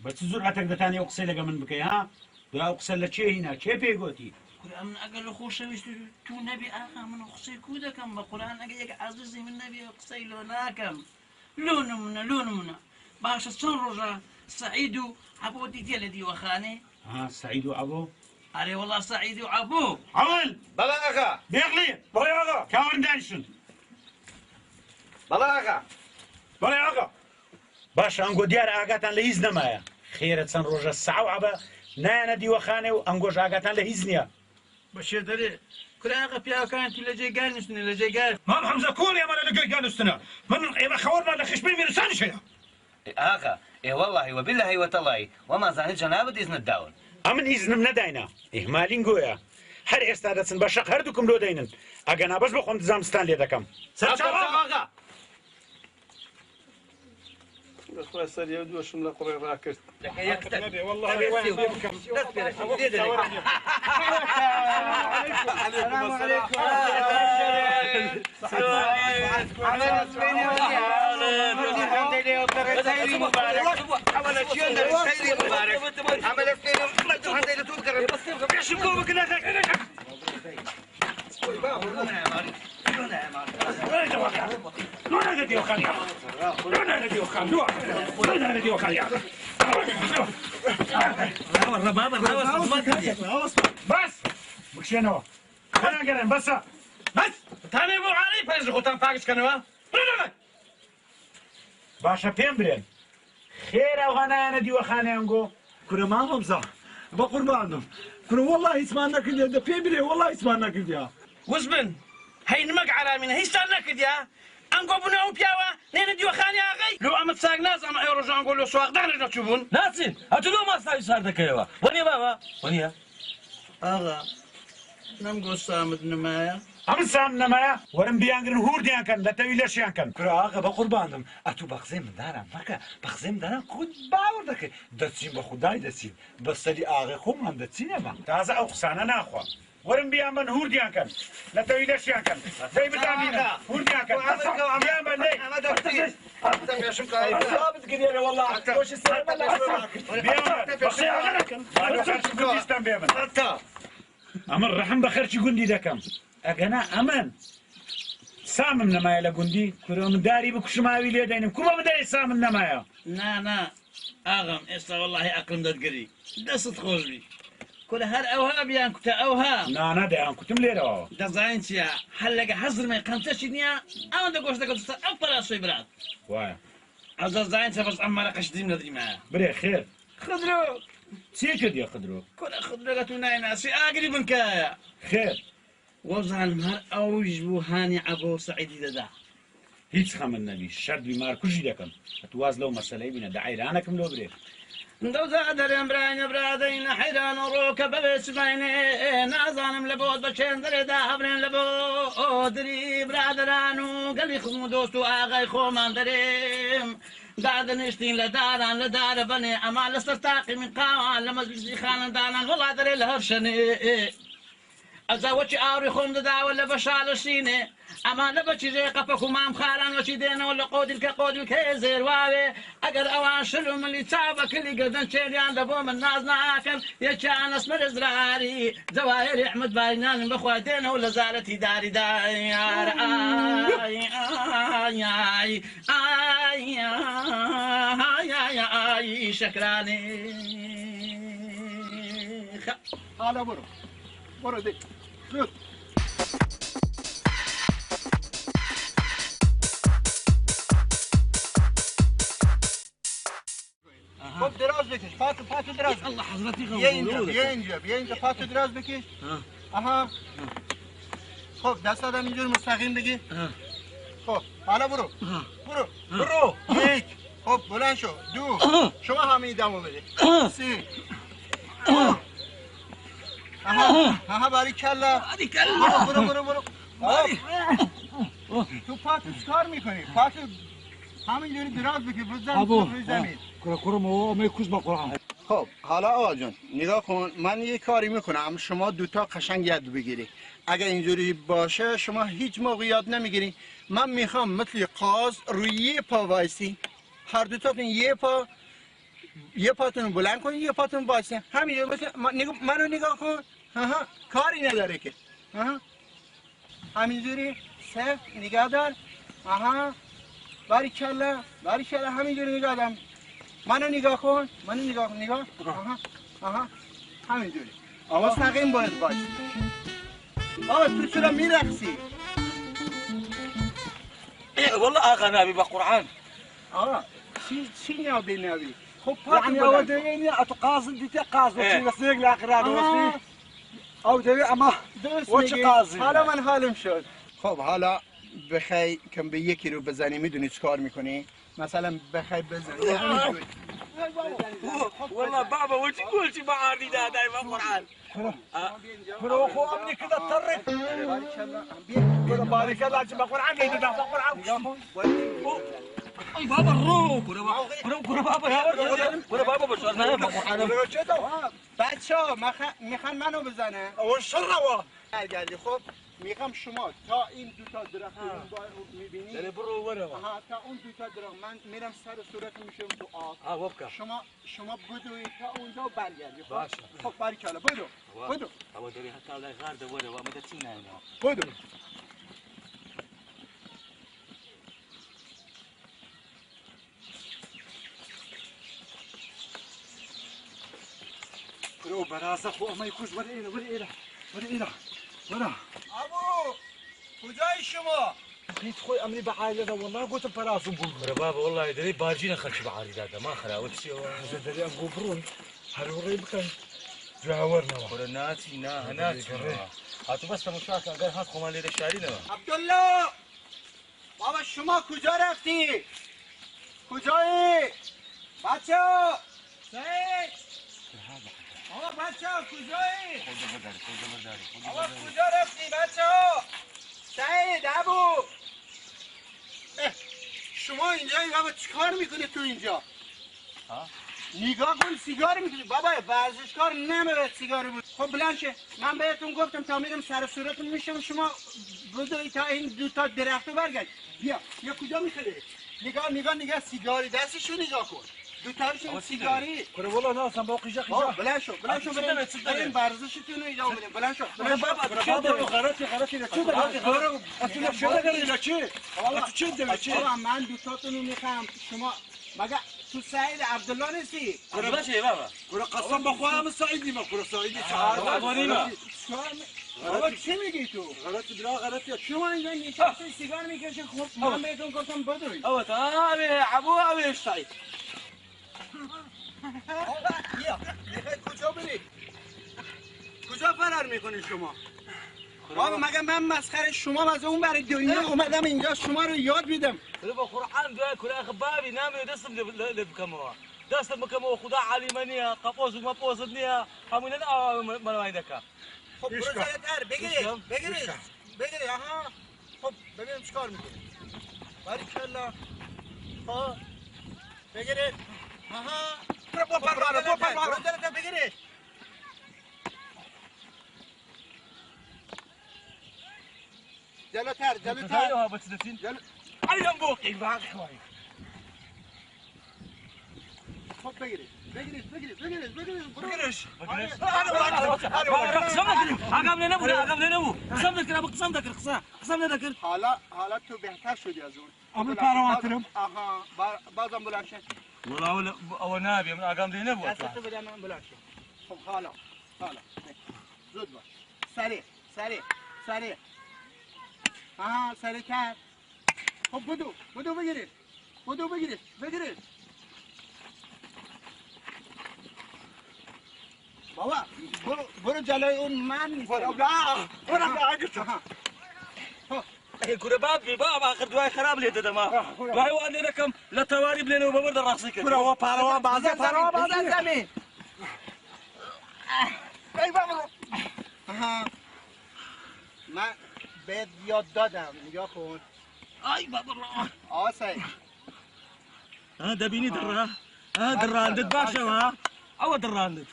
بس زرعتك دتاني أقصي لك من بكي ها لا أقصي لك شيء هنا شيء بيقوتي قرآن أقل خوش ويش تو نبي آخا من أقصي كودا كم بقرآن أقل عزيزي من نبي أقصي لوناكم لونمنا باش الصنرجة سعيد عبودي ديال دي وخاني سعيد وعبو أري والله سعيد وعبو عول بلا أخا بيغلي بلا أخا كاون دانشن بلا أخا بلا أخا باش أنقو ديار آقاتان لهيز نمايا خيرة سنرجة الساعة وعبا نانا دي وخاني وأنقوش آقاتان لهيزنيا بشير دري كل آقا بيا كانت لجي قال نسني لجي قال مام حمزة كول يا مالا لقي قال نستنا من إذا خورنا لخشبين من لساني شيء آقا إيه والله وبالله وتالله وما زاني جناب إذن الداون أمن إذن من داينا إهمالين قويا هر استادتسن باشق هر دوكم لو داينن أغانا بس بخون زامستان ليدكم آقا أخوة سريع ودوشم لقري راكرت نبي والله بس بكشينو أنا قرن بس تاني مو علي فايز خوتان فاقش كنوا باشا بين برين خير أو أنا دي وخاني أنقو كنا ما همزة بقربانهم كنا والله اسمعنا كده ده بيبري والله اسمعنا كده وزبن هاي نمق على من هي استنى كده أنقو بناو بياوا نين دي وخاني أغي لو أمت ساق ناس أما يرجع نقول له سواق دهنا تشوفون ناسين هتلو ما صار صار دكيوا وني بابا وني أغا نمقو سامد نمايا أمن سام نمايا ورم بيانغرن هور ديان كان لا تويلش يان كان كنا آقا بقربانهم أتو بخزم دارم فكا بخزم دارم كود باور دكي دتسين بخداي دتسين بس لي آقا خم هم دتسين ما تازه أقصانا ناخوا ورم بيامن هور ديان كان لا تويلش يان كان زي بتامينا هور ديان كان بيامن لي أنا دكتور يا شمكاي ثابت قدير والله وش السبب بيامن بس يا غلط بيامن ئەمە ڕەحم بە خەرچی گوندی دەکەم ئەگەنا ئەمن سامم نەمایە لە گوندی کورە من داری بکوشماوی لێ دەینم کوڕە من دەری سامم نەمایە نا ئاغام ئێستا وەڵڵاهی عەقلم دەتگری دەست خۆش بی کورە هەر ئەوها بیان کوتە ئەوها نانا دەیان کوتم لێرەوە دەزانین چییە هەر لەگە حەزرمەی قەمتەشی نییە ئەوەندە گۆشتەکە دوستە ئەو پەراسۆی برات وایە ئەو دەزانین چە بەس ئەم مەرەقەش دیم نەدریمایە برێ خێر خدرۆ چی کردیە خدرۆ کورە خدرۆگە تو نایناسی ئاگری بنکایە خێر وەزانم هەر ئەویش بوو هانی عەبۆ سەعیدی دەدا هیچ خەمن نەبی شەرد بیمار کوژی دەکەم هەتواز لەو مەسەلەی بینە دەعیرانەکەم لۆ برێ دەوزا دەرێن برایە برادەینە حەیران و ڕۆکە بەبێ چماینێ نازانم لە بۆت بە چێن دەرێدا هەبرێن لە بۆ دری برادران و گەلی خزم و دۆست و ئاغای خۆمان دەرێم دادنیشتین لە داران لە دارە بنێ ئەما لەسەر تاقی من قاوان لە مەزلیسی خانەدانان وەڵا دەرێ لە هەر شەنێ ئەزاوەچی ئاوری خۆم دەداوە لە بەشالەشینێ ئەمان لە بەچی ڕێ قەپەک و مام خاران وەچی دێنەوە لە قۆدیلکە زێرواوێ ئەگەر ئەوان شل و ملی چاو بەکلی گردن چێریان دەبۆ من ناز ناکەن یەکیان ئەسمەر زراری جەواهێری ئەحمەد باینانم بەخوا دێنەوە لە زارەتی داری دایار ئای شەکرانێ حالا برو دی زود خب دراز بکش پاتو دراز الله حضرتی بیا اینجا پاتو دراز بکش آها خب دست آدم اینجور مستقیم بگی خب حالا برو یک خب بلند شو دو شما همه دمو بده سه آها باریکلا برو تو پاتو چکار میکنی؟ پاتو همینجوری دراز بکی روی زمین خب حالا آقا جان نگاه کن من یه کاری میکنم شما دوتا قشنگ یاد بگیری اگر اینجوری باشه شما هیچ موقع یاد نمیگیری من میخوام مثل قاز روی یه پا وایسی هر دوتاتون یه پاتون بلند کنید یه پاتون وایسی همینجوری مثل منو نگاه کن کاری نداره که همینجوری صرف نگاه دار باریکلا همینجوری نگاه دارم منو نگاه کن نگاه همینجوری مستقیم باید باشی آقا تو چرا میرقصی والله آقا نبی با قرآن آقا چی نبی خب يعني أو ديني أتقاصد دي قاصد وتنسيق لآخران وتنسيق أو ديني أما وش قاصد حالا من حالم شد خب حالا بخوای کم به یکی رو بزنی میدونی چه کار میکنی؟ مثلا بخوای بزنی والله بابا وش قلتي ما عادي ده دايما قرآن برو خو أمني كده اضطريت كده بارك الله عجب قرآن جيد ده قرآن اي بابا الروح برو بابا يا برو بابا بشرنا قرآن بچه‌ها میخوان منو بزنن اول شر برگردی خب میخوام شما تا این دوتا درخت میبینی داره برو ورا تا اون دوتا درخت من میرم سر صورت میشم تو آب وبکا شما بدوی تا اونجا و برگردی باشه خب باریکلا بدو هوا داری حتی الله غرد ورا و مدت چی نه بدو برو براسه خو ما يكوش ولا إله ابو کجای شما قيت خوي امني بعائله ده والله قلت براسه بقول بابا والله دري باجينا خلش بعاري ده ما خلاوت شيء دري ابو برون هروري بكن جاورنا قرناتي هناتي هاتو بس مشاكل اگر هات خو مال شاری نه عبدالله بابا شما کجا رفتی کجایی بچه‌ها آقا بچه‌ها کجایی؟ آقا کجا رفتی بچه‌ها؟ سعید ابو شما اینجایی بابا چیکار میکنی تو اینجا؟ نگاه کن سیگار میکنی بابا ورزشکار نمیره سیگار بود خب بلند شه من بهتون گفتم تا میرم سر صورتون میشم شما بدوی تا این دوتا درختو برگرد بیا کجا میخوری؟ نگاه سیگاری دستشو نگاه کن دوتاشون سیگاری کره والله ناسم با قیجا قیجا بلند شو بریم ورزشتون رو ادامه بدیم بلند شو غلطی من دوتاتون رو میخوام شما مگه تو سعید عبدالله نیستی؟ کره باشه بابا کره قسم بخواه هم سعیدی ما کره سعیدی بابا چی میگی تو؟ غلطی شما اینجا نشسته سیگار میکشی خب من بهتون گفتم بدوید اوه تمام عبو اوش سعید کجا بری؟ کجا فرار میکنی شما؟ بابا مگه من مسخره شما از اون برای دنیا اومدم اینجا شما رو یاد میدم با قرآن دوای کره خبابی نامی دستم لبکموا دستم بکموا خدا علیمانیه قپوز و مپوزد نیه همونه منوای دکا خب برو جلوتر بگیری آها خب ببینم چیکار میکنی باریکلا خب بگیرید آها برو جلوتر بگیرید جلوتر عیم بوقی باقی خب بگیرید حالا تو بهتر شدی از اون عمل پرواترم آها بازم بلند شد والله اول نبي من اقام دي نبوه دستتو بده من بلند شد خب حالا زود باش سریع آها سریع‌تر خب بدو بگیرید بابا برو جلوی اون من برو كره بابي بابا اخر دواي خراب لي دما دواي وانا لكم لا تواريب لنا وببرد راسك كره هو باروا بعضا زمین ای بابا آها من بهت یاد دادم نگاه کن اي بابا آسای ها دبيني درا ها دراندت باشا ها او دراندت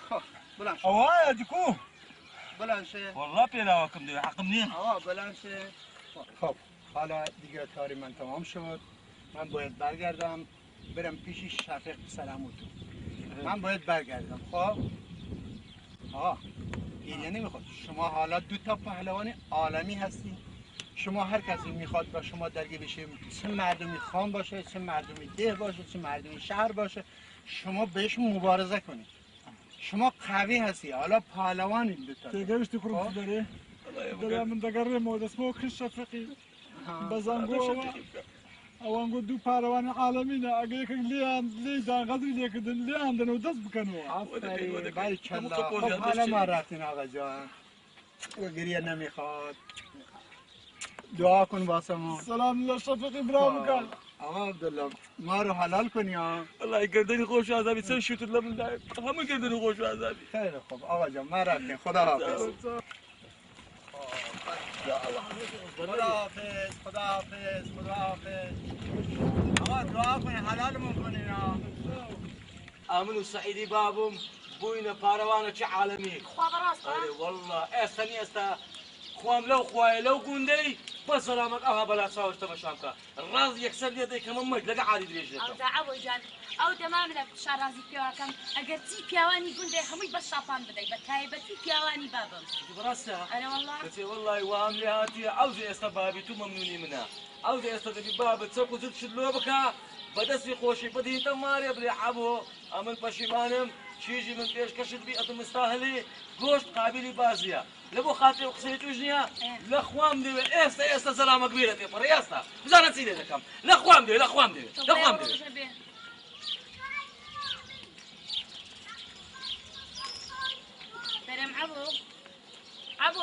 بلند شو اوه ديكو بلند شه والله بيلاكم دي حق منين بلند شه خب حالا دیگه کاری من تمام شد من باید برگردم برم پیش شفیق سلاموتو من باید برگردم خب گریه نمیخواد شما حالا 2 پهلوان عالمی هستین شما هر کسی میخواد با شما درگیر بشه چه مردمی خان باشه چه مردمی ده باشه چه مردمی شهر باشه شما بهش مبارزه کنید شما قوی هستی حالا پهلوانی 2 تقدرش تخرج داره داره من دقرم و اسمه کش شفقی بزنگو اوانگو 2 پهلوان عالمینه اگه یک لیدان قدری لیکدن لیاندن و دست بکنو آفرین باریکلا خب حالا ما رفتین آقا جان گریه نمیخواد دعا کن واسه ما سلام الله شفقی برام کن آقا عبدالله ما رو حلال کنی ها والله گردنی خوش عذابی سر شوت لمن دايم همه گردنی خوش عذابی خیلی خوب آقا جان ما رفتیم خدا حافظ خدا حافظ آقا دعا کنی حلالمون کنی ها امن وسعيدي بابم بوينا باروانه چه عالمي خوا براست والله استني استا خوام لو خوای لو گوندی بس سلامت آها بلا ساوش تماشام کا راز یکسر لیدی کم مج لگا عادی دریج او دعوه جان او تمام لك شارازي بيواكم اگر تي بيواني گونده همي بس شاپان بدي بتايبتي بيواني بابم براسها انا والله قلت والله وام لي هاتي عاوزي استا بابي تو ممنوني منها عاوزي استا دبي باب تسوق زد شلو بكا بدسي خوشي بدي تماري بلي عبو امن پشیمانم چیزی من پیش کشید بی اتم مستاهلی گوشت قابلی بازیه لبو خاطر قصيت وجنيا لاخوام دي استا سلامه كبيره يا فري استا بزانا تسيدي لكم لاخوام دي برم عبو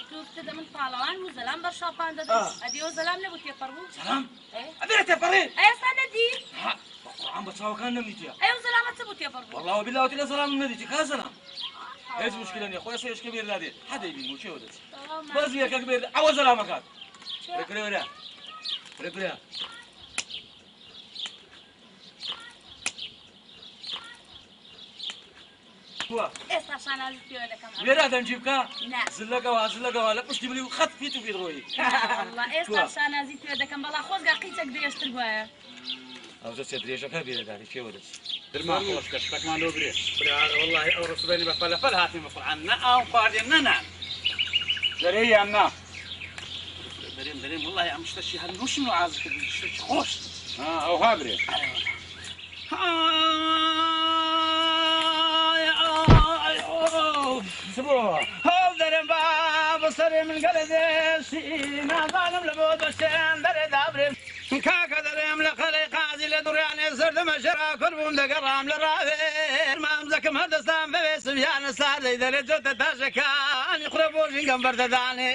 تو ابتدى من طالوان وزلام برشاپان دادش ادي وزلام نبوت يفرمو سلام ايه ابي تفرين ايه سندي القران بتصاوى كان نمنيتيا ايه وزلام تبوت يفرمو والله وبالله وتلا سلام نمنيتي كان سلام ايش مشكلة يا اخويا سويش كبير نادي حدا يبي يموت شو ودت بس يا كبير عوض سلامك ركريا استا شانازي بيودا كمان ويرا نجيبك لا زلقوا لا مش تملي خط فيتو في دروي والله استا شانازي بيودا كمان بالله خوز قاقيتك دي يشترقوا ئەو زە درێژەکە بێداری کێوە دەچ درمان خۆشکە شتێکمان لۆ برێ والله ئەو ڕسوبێنی بە فەلەفەل هاتین بەقورعان نە ئاو خواردێن نەنان دەرێ یان نا دەرێم والله ئەم شتەشی هەر نووشم و عازە کردن شتێکی خۆش ئەو ها برێ هەڵ دەرێم با بەسەرێ من گەلە دێشی نازانم لە بۆ دەشتیان دەرێ دابرێم کاکە دەرێم لە قەلەی قازی لە دوڕیانێ سەردەمە ژەرا کرد بووم دەگەڕام لە ڕاوێر مامزەکەم هەردەستان بەوێ سڤیانە سادەی دەرێت جۆتە تاژەکانی خوڕە بۆ ژینگەم بەردەدانێ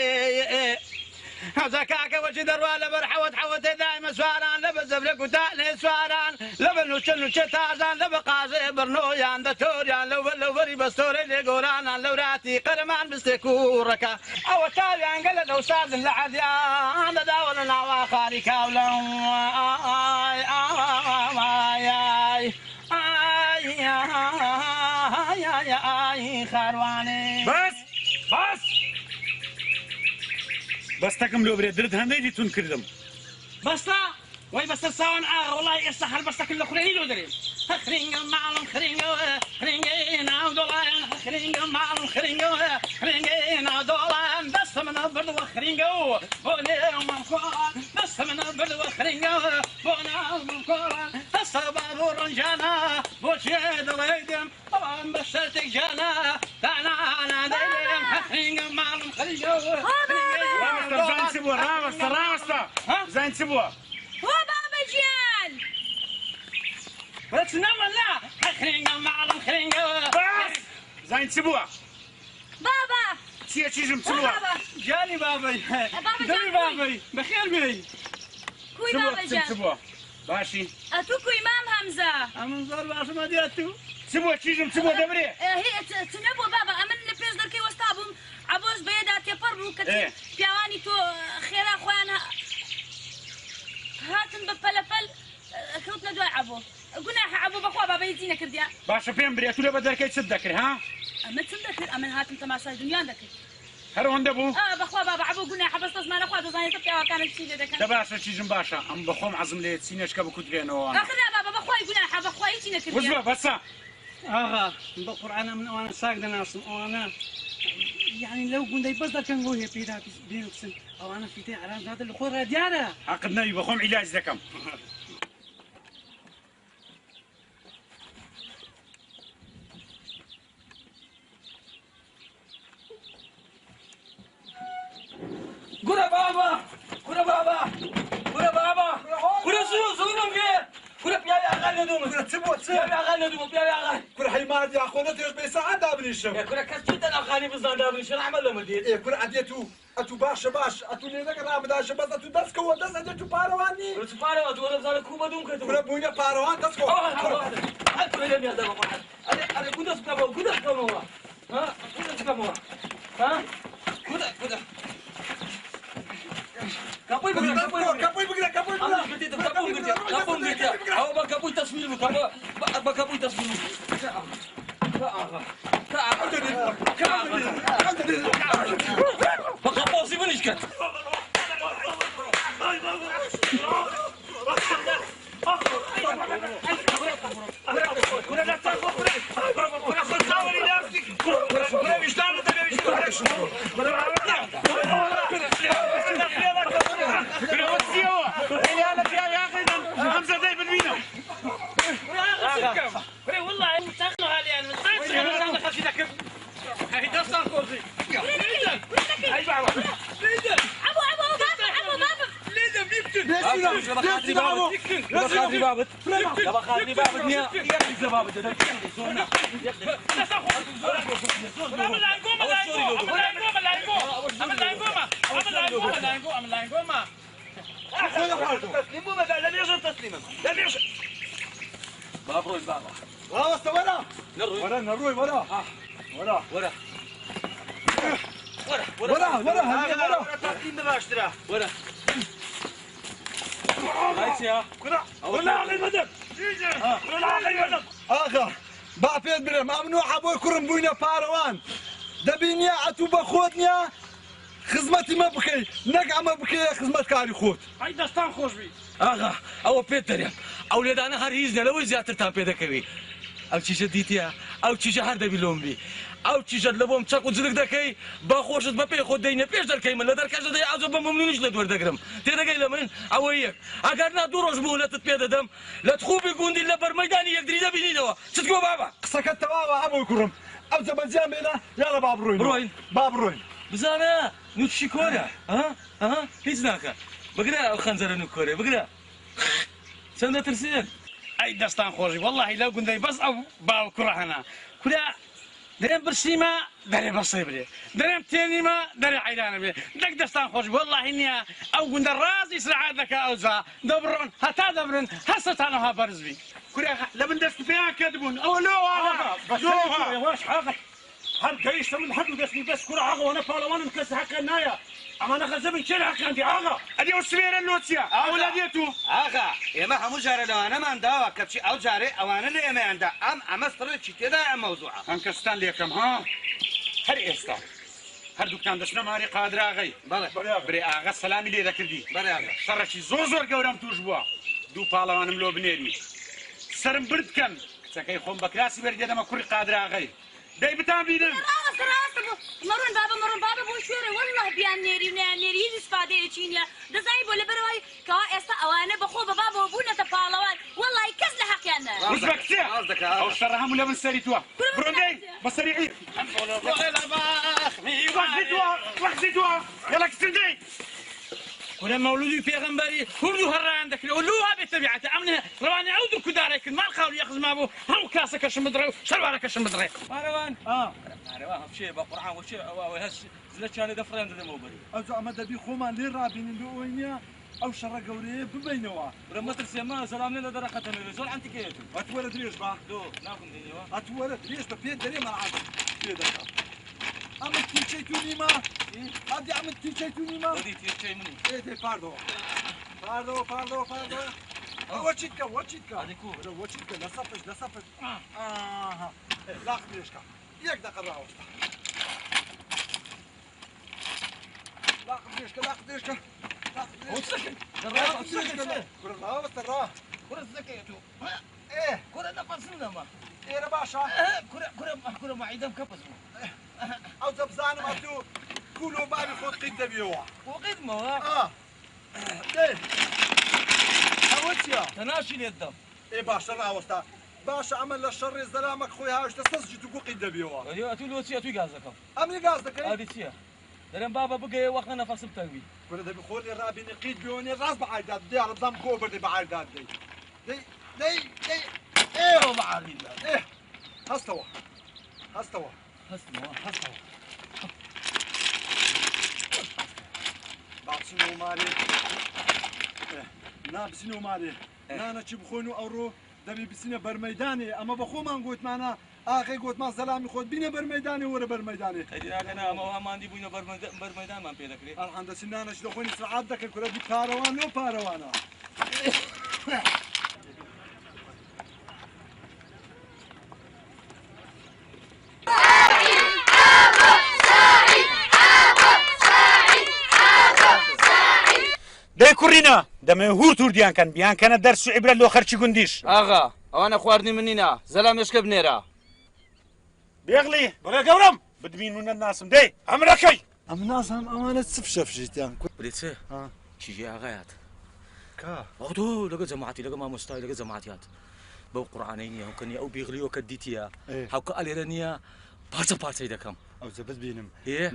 هەزا کاکە وەچی دەڕوا لەبەر حەوەتێ دایمە سواران لە بە زەبرە کوتانێ سواران لە بە نوچە تازان لە بە قازێ بڕنۆیان دەتۆریان لەوبەری بەستۆرەی لێگۆرانان لەوراتی قەرەمان بستێک و ڕەکە ئەوە تاویانگە لە دەوسازن لە عەدیان دەداوە لە ناوا خاری کاولەم خاروانێ بەس بەستەکەم لۆ برێ درت هەندەی دیتون کردم بەستە وای بەسەر ساوان ئاغا وڵای ئێستا هەر بەستەکەم لە خوێنی لۆ دەرێم خرینگە ماڵم خرینگەوە خرینگەی ناو دۆڵایان خرینگە ماڵم خرینگەوە خرینگەی ناو دۆڵایان دەستە منە بردووە خرینگەوە بۆ نێومەم کۆڵان دەستە منە بردووە خرینگەوە بۆ ناومەم کۆڵان دەستە بابۆ ڕەنجانە بۆچێ دەڵێدم ئەوان بە شەرتێک جانە دانانە دەیلێم خرینگە ماڵم خرینگەوە زان چی بووە ڕاوەستە زان چی بووە وا بابەجیان بەچنەوە لا خرینگە ماڵم خرینگەوە زان چی بووە بابا چییە چیژم چ بووە جانی بابەی دەمی بابەی بەخێر بێی کوی بابەجان چ بووە باشی ئەتوو کوی مام هەمزە ئەمن زۆر باشم ئەدێت تو چ بووە چیژم چ بووە دەبرێ چ نەبووە بابا ئەمن لە پێش دەرکەی وەستا بووم عەبۆش بەیەدا تێپەڕ بوو کە پیاوانی تۆ خێرا خۆیان هاتن بە پەلەپەل کەوتنە دوای عەبۆ گوناحە عەبۆ بەخوا بابا هیچی نەکردیا باشە پێم برێ تو لە بە دەرکەی چت دەکرد ها ئەمە چم دەکرد ئەمن هاتم تەماشای دنیان دەکرد هەر ئەوەندە بوو بەخوا بابا عەبۆ گوناحە بەستە زمانە خوا دەزانێت پیاوەکانت چی لێ دەکەن دە باشە چیژم باشە ئەم بەخۆم عەزم لێ چینەشکە بکوترێنەوە ئەخدا بابا بەخوای گوناحە بەخوا هیچی نەکردیا وزبە بەسە ئاغا بە قورعانە من ئەوانە ساک دەناسم ئەوانە یعنی لەو گوندەی بەس دەکەن بۆ هێ پێدا بێنووسن ئەوانە فیتەی حرامزادە لە خۆ ڕادیارە حەقت نەوی بەخۆم عیلاج دەکەم گورە بابا گورە بابا گورە بابا گورە زووم گێ گورە پیاوی ئاغا لێدوومە گورە چ بووە چ پیاوی ئاغا لێدوومە پیاوی ئاغا گورە حیماردی ئاخۆ نەتێش بێ سەعات دابنیشم گورە کەس چی دەناخانی بزان دابنیشە ڕەحمەت لەمە دێت گورە ئەدێت و ئەتوو باشە باش ئەتوو لێ نەکە ڕابداشە بەس ئەتوو دەستکەوە دەست ئەدێت و پارەوان نی گورە چ پارەوە تۆ نەبزانە کومە دووم کردووە گورە بووینە پارەوان دەستکەوە ئەتوێ لێم یادا بەخۆحەت ئەرێ گودەست بکەمەوە گودەست بکەمەوە ها گودەست بکەمەوە ها گودە Kapıyı bırak, kapıyı bırak, kapıyı bırak. Allah bitti, kapıyı bırak, kapıyı bırak. Ama bak kapıyı tasvir bu, bak kapıyı tasvir bu. Bak kapıyı sivil işket. ئاغا با پێت برێم ئەمنوو عەبۆی کوڕم بووینە پارەوان دەبینیە ئەتوو بە خۆت نییە خزمەتی مە بکەی نەک ئەمە بکەیە خزمەتکاری خۆت ئەی دەستان خۆش بی ئاغا ئەوە پێت دەرێم ئەو لێدانە هەر هیچ نەلەوەی زیاترتان پێ دەکەوی ئەو چیژە دیتە ئەو چیژە هەر دەبی لۆمبی ئەو چیژەت لە بۆم چەق و جلک دەکەی با خۆشت بە پێی خۆت دەینە پێش دەرکەی من لە دەرکەش دەدەی ئازۆ بە مەمنونیش لە دووەردەگرم تێدەگەی لە من ئەوە یەک ئەگەر نا دوو ڕۆژ مهلەتت پێ دەدەم لە تخوبی گوندی لە بەرمەیدانی یەکدری دەبینینەوە چت گۆ بابە قسەکەت تەواوە ئەمەی کوڕم ئەو جەبەجیان بێنە یاڵە با بڕۆین با بڕۆین بزانە نوچی کۆرە هیچ ناکە بگرە ئەو خەنجەرە نو کۆرێ بگرە چەندە ترسێن ئەی دەستان خۆشی وەڵڵاهی لەو گوندەی بەس ئەو باو کوڕە هەنا کورا دەرێم برسیمە دەرێ بەسێ برێ دەرێم تێنیمە دەرێ عیرانە بێ دەک دەستان خۆش وەڵڵاهی نییە ئەو گوندە ڕازی سرعات دەکا ئەوجا دەبڕۆن هەتا دەبرن هەستتانەها بەرز بی کورا لە من دەست پێیان کردبوون ئەوە لۆ هەر گەیشتە من هەردوو دەستنی بەس کوڕە ئاغەوەنە پاڵەوانم کەس حەقە نایە ئەمانە خەزەبن چێ حەقیاندی ئاغا ئەدی ئەو سوێرە لۆچیە ئەولا دێت و ئاغا ئێمە هەموو جارە لەوانەمان داوە کە بچی ئەو جارێ ئەوانە لە ئێمەیاندا ئەمە سڕێکی تێدا ئەم مەوزوعە ئەم کەستان لێکەم ها هەر ئێستا هەردووکتان دەچنە ماری قادراغەی برێ ئاغا سەلامی لێ دەکردی شەڕێکی زۆر گەورەم توش بووە دوو پاڵەوانم لۆ بنێری سرم برد بکەن کچەکەی خۆم بە کراسی وەردێدەمە کوڕی قادراغەی دەی بتابینم مەڕۆن بابە بۆ شوێرە وەڵڵاه بیان نێری و نیان نێری هیچ ئیسپادەیەکی نییە دەزانی بۆ لەبەرەوەی کەوا ئێستا ئەوانە بەخۆ بە بابەوە بوونەتە پاڵەوان وەڵڵاهی کەس لە حەقیان نایە وزبە کچێ ئەو شەڕە هەموو لە من سەری تووە بڕۆندەی بە سەریعی وەختی تووە یەڵە کچندەی ولا مولودي پیغمبری هردو هران دکل ولوها بتبعته امنه رواني عودو كداري كل ما الخاول ياخذ ما ابو هم كاسه كشم بدري شلوارك كشم بدري مروان مروان بشي بقران وشي او هس زلچانه دفران دمو بري او زعما دبي خومان لين رابين لوينيا او شر قوري ببينوا برمتر سيما سلام لنا درقه الرجال انت كيتو اتولد ليش با دو ناكم ديوا اتولد ليش ببيت دري ما عاد كده عملت تيشيتوني ما هادي عملت تيشيتوني ما ودي تيشي مني ايه دي باردو وچيتكا هاديكو وچيتكا لصفش اها لاخ ليشكا ياك دقه راوس لاخ ليشكا وسكن كره راوس كره زكيتو ايه كره نفسنا ما ايه باشا كره معيدم كبس او زبزانم ابدو كلوا بالي خود قيد بيوا وقدمه ليه اوتيا تناشي اليد ايه باشا راوستا باشا عمل للشر زلامك خويا هاش تسجد تقول قيد بيوا ايوه اتو لوتي اتو غازكم امي قصدك ايه هذه تيا درن بابا بقى وقت نفس بتقوي ولا ده بخول رابي نقيد بيوني راس بعيدات دي على ضم كوبر دي بعيدات دي ايه بعري ايه هستوى باسنو مالي نا بسنو مالي نانا چی بخونو اورو دبي بسنه برميداني اما بخو من قلت معنا اخي قلت ما سلامي خود بينا برميداني ورا برميداني خدينا انا ما عندي بينا برميدان ما بيدكري الحمد لله سنانا شلون خويا سعادتك كل دي كاروان لو باروانه دەی کوڕینە دەمێ هور توردیان کەن بیان کەنە دەرس و عیبرەت لۆ خەرچی گوندیش ئاغا ئەوانە خواردنی من نینە زەلام مێشکە بنێرە بێغڵی بڵێ گەورم بدبین و نەناسم دەی ئەمرەکەی ئەم نازانم ئەوانە چ شەفژیتیان بڵێ چیژی ئاغایات ئەو لەگە جەماعەتی لەگە مامۆستای لەگە جەماعەتیات بەو قورئانەی نییە هەوکەنی ئەو بیغلیەوە کە دیتیە هەوکە ئەلێرە نییە پارچە پارچەی دەکەم ئەو جەبت بینم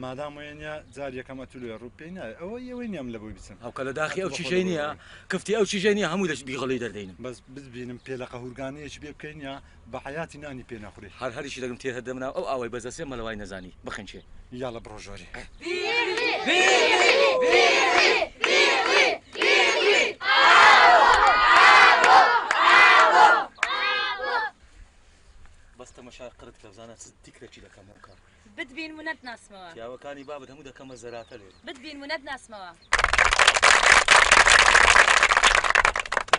مادام وێنە جار یەکەمە تولێ ڕوپێی نایە ئەوە یەوەی نیام لە بۆی بچم ئەوکە لە داخی ئەو چیژەی نییە کفتی ئەو چیژەی نییە هەمووی لە بیغڵی دەردەینم بەس ببینم پێلەقە هورگانەیەکی بێ بکەین یا بە حیاتی نانی پێ نەخوری هەریشی دەگەم تێر هەدەمنا ئەو ئاوای بەزەسێ مەلەوای نەزانی بخەنچێ یاڵە بڕۆ ژۆری بەس تەماشای قرت کە بزانە چ تیکرێکی دەکەم ئەوکە بتبین و نەتناسمەوە پیاوەکانی بابت هەموو دەکەمە زەراتە لێ بتبین و نەتناسمەوە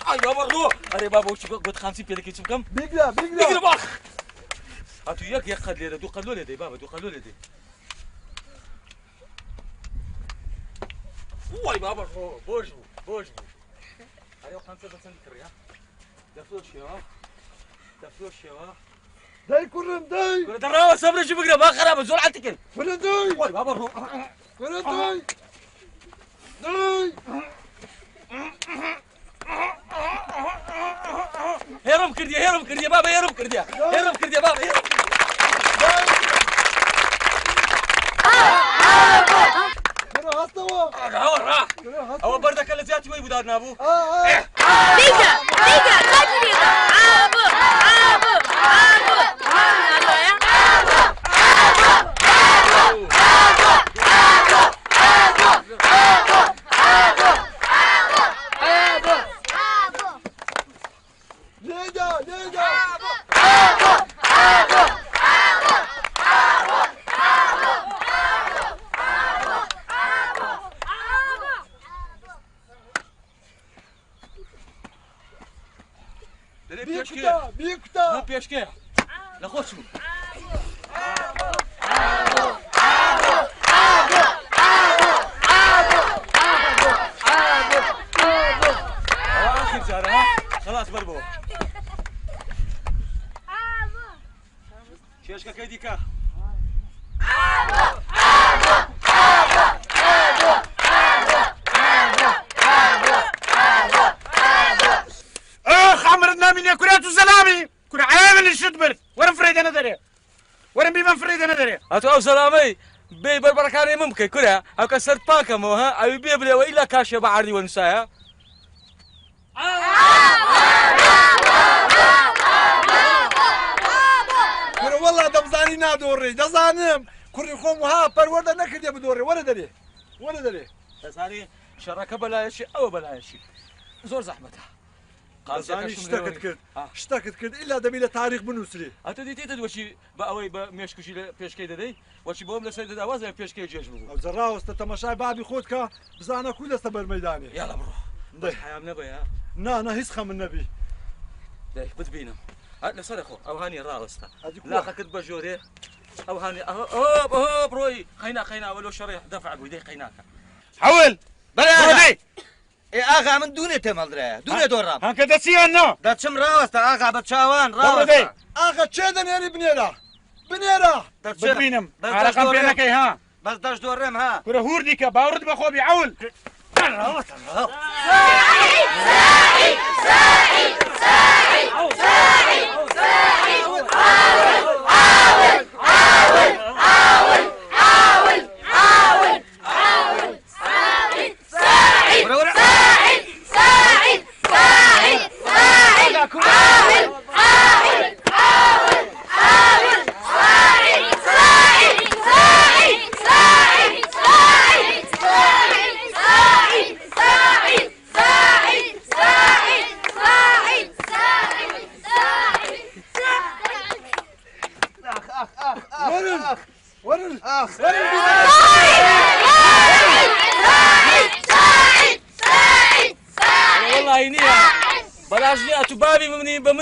ئای بابا ڕۆ ئەرێ بابا وچی گوت خامسی پێ دەکەی چ بکەم بیگرە باخ هاتوو یەک قەت لێرە دوو قەت لۆ لێ دەی بابە دوو قەت لۆ لێ دەی وای بابا بۆش بوو ئەرێ خەمسە بەچەند کڕیا دەفرۆشیەوە دای کوڕم دای دەڕاوە سەبرەشی بگرە با خراپە زۆر عەتی کرد وەرە دای وای بابا وەرە دای دای هێرم کردیە بابا هێرم کردیە بابا ئەوە بەردەکە لە زیاتی وەی بودار نابوو پێشکێ لە خۆش بوو خلاص بەربەوە کێشکەکەی دیکە خامرت نامینێ کورات و سەلامی کورە عاملی شت برد وەرم فرێدە نەدەرێ وەرم بیمەم فرێدە نەدەرێ هاتو ئەو سەلامەی بێ بەربەرەکانی من بکەی کورە ئەو کە سەرت پاکەمەوە ها ئەوی بێ بلێەوە ئیلا کاشێ بە عەردی وەنووسایە کورە وەڵا دەمزانی نادۆڕێ دەزانم کوڕی خۆم وها پەروەردە نەکردێ بدۆڕێ وەرە دەرێ دەزانی شەڕەکە بەلایەشی ئەوە بەلایەشی زۆر زەحمەتە قازانی شتەکت کرد ئیلا دەبی لە تاریخ بنووسری ئەتە دیتێتە وەچی بە ئەوەی بە مێشکوشی لە پێشکەی دەدەی وەچی بۆم لەسەر دەداواز لە پێشکەی جێژ بوو ئەو جەڕاوەستە تەماشای بابی خۆت کە بزانە کوی لەستە بەرمەیدانێ یاڵە بڕۆ حیام نەبەیە نا هیچ خەمن نەبی دای بتبینم لەسەر خۆ ئەو هانی ڕاوەستە لاقەکەت بە ژۆرێ ئەو هانی بڕۆی خەیناوە لۆ شەڕێ دەفع بووی دەی خەیناکە حەول بەرێ ئاغا من دوونێ تێمەڵدرایە دوونێ دۆڕام هەنکە دەچیان نە دەچم ڕاوەستە ئاغا بە چاوان ڕاوەستە ئاغا چێ دەنێری بنێرە ببینم عەرەقەم پێ نەکەی ها بەس دەش دۆڕێم ها کورە هوردی کە باوڕت بە خۆبی عەول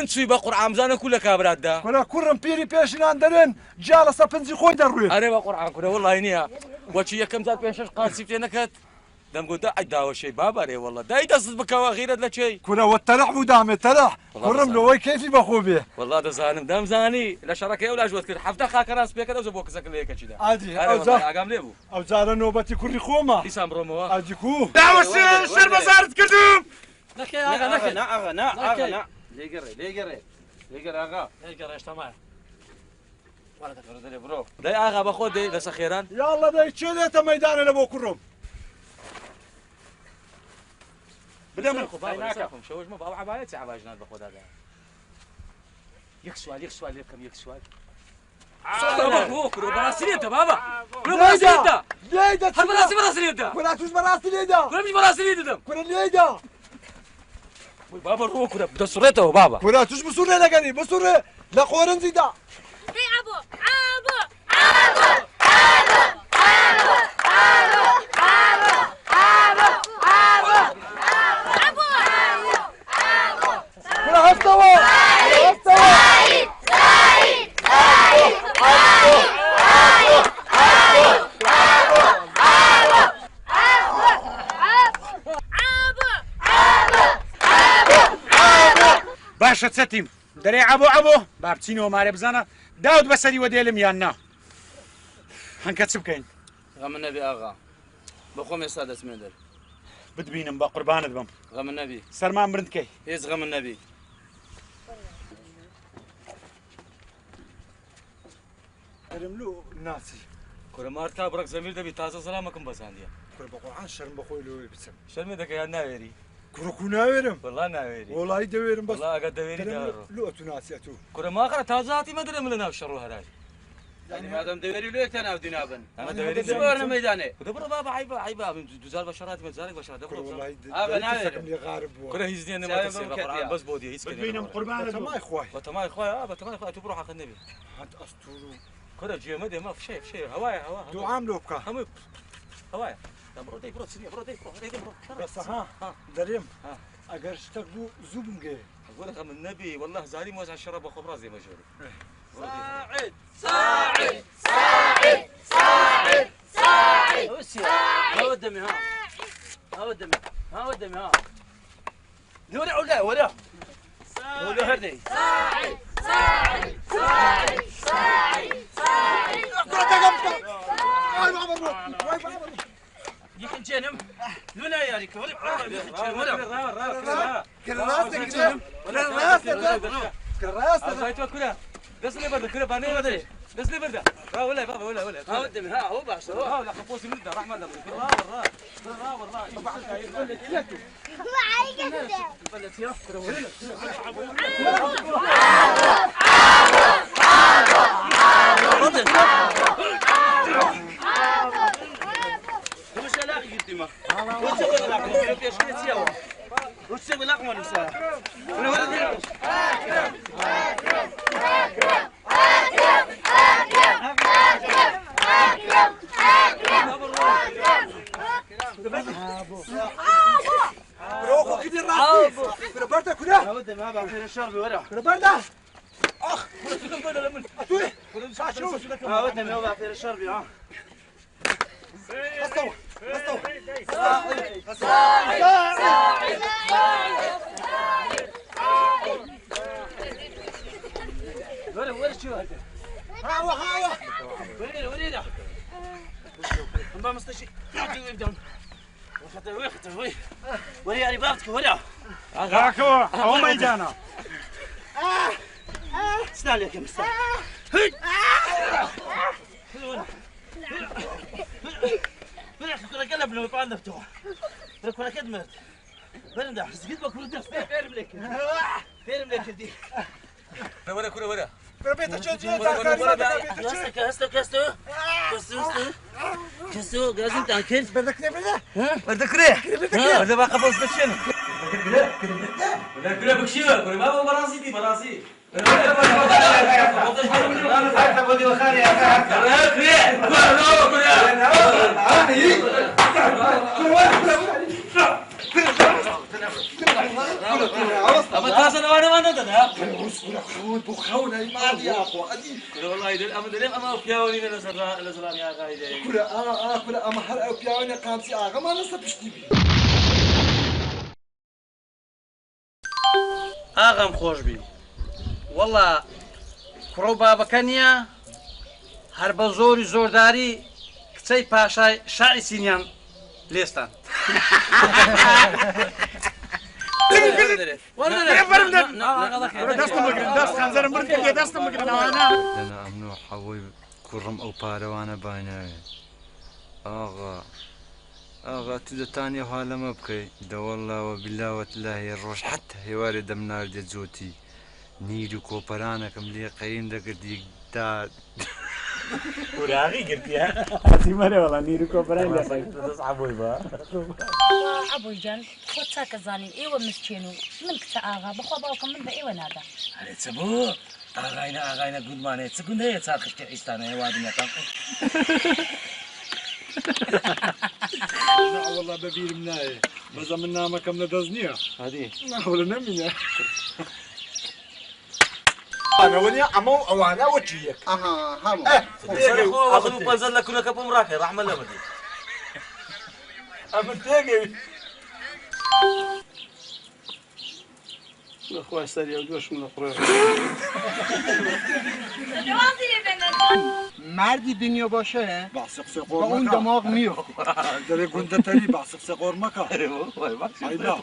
چوی بە قورعان بزانە کو لە کابراتدا کورە کوڕم پیری پێشنان دەرێن جا لەسەر پنجی خۆی دەڕوێ ئەرێ بە قورعان کورە وەڵی نییە وەچی یەکەم جار پێشەش قاسی پێ نەکەت دەمگوتە ئەی داوەشەی بابارێ وەڵە دای دەستت بکەوە غیرەت لە چێی کورە وە تەرەح بوو دامێ تەرەح کوڕم لەوەی کەیفی بەخۆ بێ وەڵا دەزانم دەمزانی لە شەڕەکەی ئەو لاژوت کرد هەفتە خاکە ڕاست پێکە دەوزە بۆ کەسەکە لە یەکەچیدا ئاگام لێ بوو ئەو جارە نۆبەتی کوڕی خۆمە دیسان بڕۆمەوە ئاجی کو داوەشێ شەر بەزارت کردم نەکەی ئاگا نەکەی لێگەڕێ ئاغا لێگەڕێ شتەمایە برۆ دای ئاغا بە خۆت دەی لەسە خێران یاڵە دای چێ دێتە مەیدانە لە بۆ کوڕم بدە من خۆ شەوەژمە بە ئەو عەبایەتی عەباژنات بە خۆدادا یەک سوال لێ بکەم یەک سوال بەڕاستی لێتە بابا بەڕاستی لێتە کورە توش بەڕاستی لێدا کورە میش بەڕاستی لێ دەدەم کورە لێدا بابا ڕۆ کورە دەسوڕێتەوە بابا کورە توش بسوڕێ لەگەنی بسوڕێ لە خۆرنجیدا كنا هستوى باشە چەتیم دەرێ عبۆ با بچینەوە مارێ بزانە داوت بەسەری وە دێلم یان نا هەنکە چ بکەین غەمە نەبی ئاغا بەخۆم ئێستا دەچمێ دەر بتبینم بە قوربانت بم غەمە نەبی سەرمان برندکەی هیچ غەمە نەبی ئەرملو ناسی کورەمار تا بڕک زەمیر دەبی تازە سەلامەکەم بەساندیە کورە بەقورعان شەرم بەخۆی لەوەی بچم شەرمێ دەکەیان ناوێری کوڕکو ناوێرم وەڵا ناوێری وڵی دەوێرم بەس ئەگە دەوێری لۆ تو ناسیە تو کورەماخە تازاتی مەدرێم لە ناو شەڕ و هەراج يعني مادام دوري ليه تناو دينابن انا دوري سوورنا ميداني دبر بابا عيبه دوزار بشرات مزارك بشرات دبر والله ابا ناوي غارب كره هيزني انا ما تسيب قران بس بودي هيك بينهم قربان ما اخوي وتما اخوي بتما اخوي تبروح اخذ النبي حد اسطورو كره جيمدي ما في شيء هوايه دو عاملوا بكا هم هوايه برو ديك برو سني برو ديك بس ها دريم اگر اشتغلوا زوبم جاي اقول لك ام النبي والله زاري موزع الشراب وخبره زي ما جوري ساعد ساعد ساعد ساعد ساعد ها ودمي ها ودمي ها دوري ولا ولا هردي ساعد ساعد ساعد ساعد ساعد يمكن جنم ولا يا ريك ولا كراسة بس اللي برده كره باني ما ادري بس اللي برده ولا بابا ولا ها ودمي ها هو باش ها لا خبوسي من ده رحمه الله والله وتسوي لقمه نساء روحوا كده الراسي كده برده كده ما بعرف الشرب ورا كده برده اخ اتوي ما ودنا ما بعرف الشرب ها استوى وين شو هذا هاوا وين ما مستشي يبدأ وين يعني بابتك وين غاكو هو ميدانا استنى لك يا مستر كنا قلب لو طالنا فتوح كنا كدمت برندا قد بكون درس فير ملك دي ولا كربيت شو كستو لازم تاكل بردك برده ما قبض بشنو بردك بكشيوه كل ما براسي دي براسي أما تاسن وانا ده بخونه ما دي اخو ادي والله يدل أما دلهم أما بياوني لزران يا غايدة كل اما هر بياوني قامسي اغا ما نصبشتي ئاغام خۆش بی وەڵا کوڕە و بابەکە نییە هەر بە زۆری زۆرداری کچەی پاشای شاعی سینیان لێستان لەنا ئەمنۆ حەوەی کوڕم ئەو پارەوانە باناوێ ئاغا تو دەتانێ ها لەمە بکەی دەوەڵاوە بیلاوەت لای ڕۆژ حتا هێوارێ دەمناردێ جۆتی نیر و کۆپەرانەکەم لێ قەیم دەگردی دا وراغی گرتیە حەزی مەرە وەڵا نیر و کۆپەران دەست عەبۆی بە عەبۆی جان خۆ چاکە زانین ئێوە مسکێن و من کچە ئاغا بەخوا باوکەم من بە ئێوە نادا هەرێ چ بوو ئاغاینە گوندمانێت چ گوند هەیە چاقشتی ئیستانە هێوادنەکان والله ببير مناي بس من نامك من دزنيا هذه ولا نمينا انا ونيا امو وانا وجهك اها هم اخذ بنزل لك كنا كبو مراكي رحمه الله بدي امرتاقي بخوا سەری ئەو دۆشم لە قڕێ مردی دنیا باشه بحث قصه با قور اون مکن دماغ میفته داره گنده تری بحث قصه قور مکن وای باشه اینا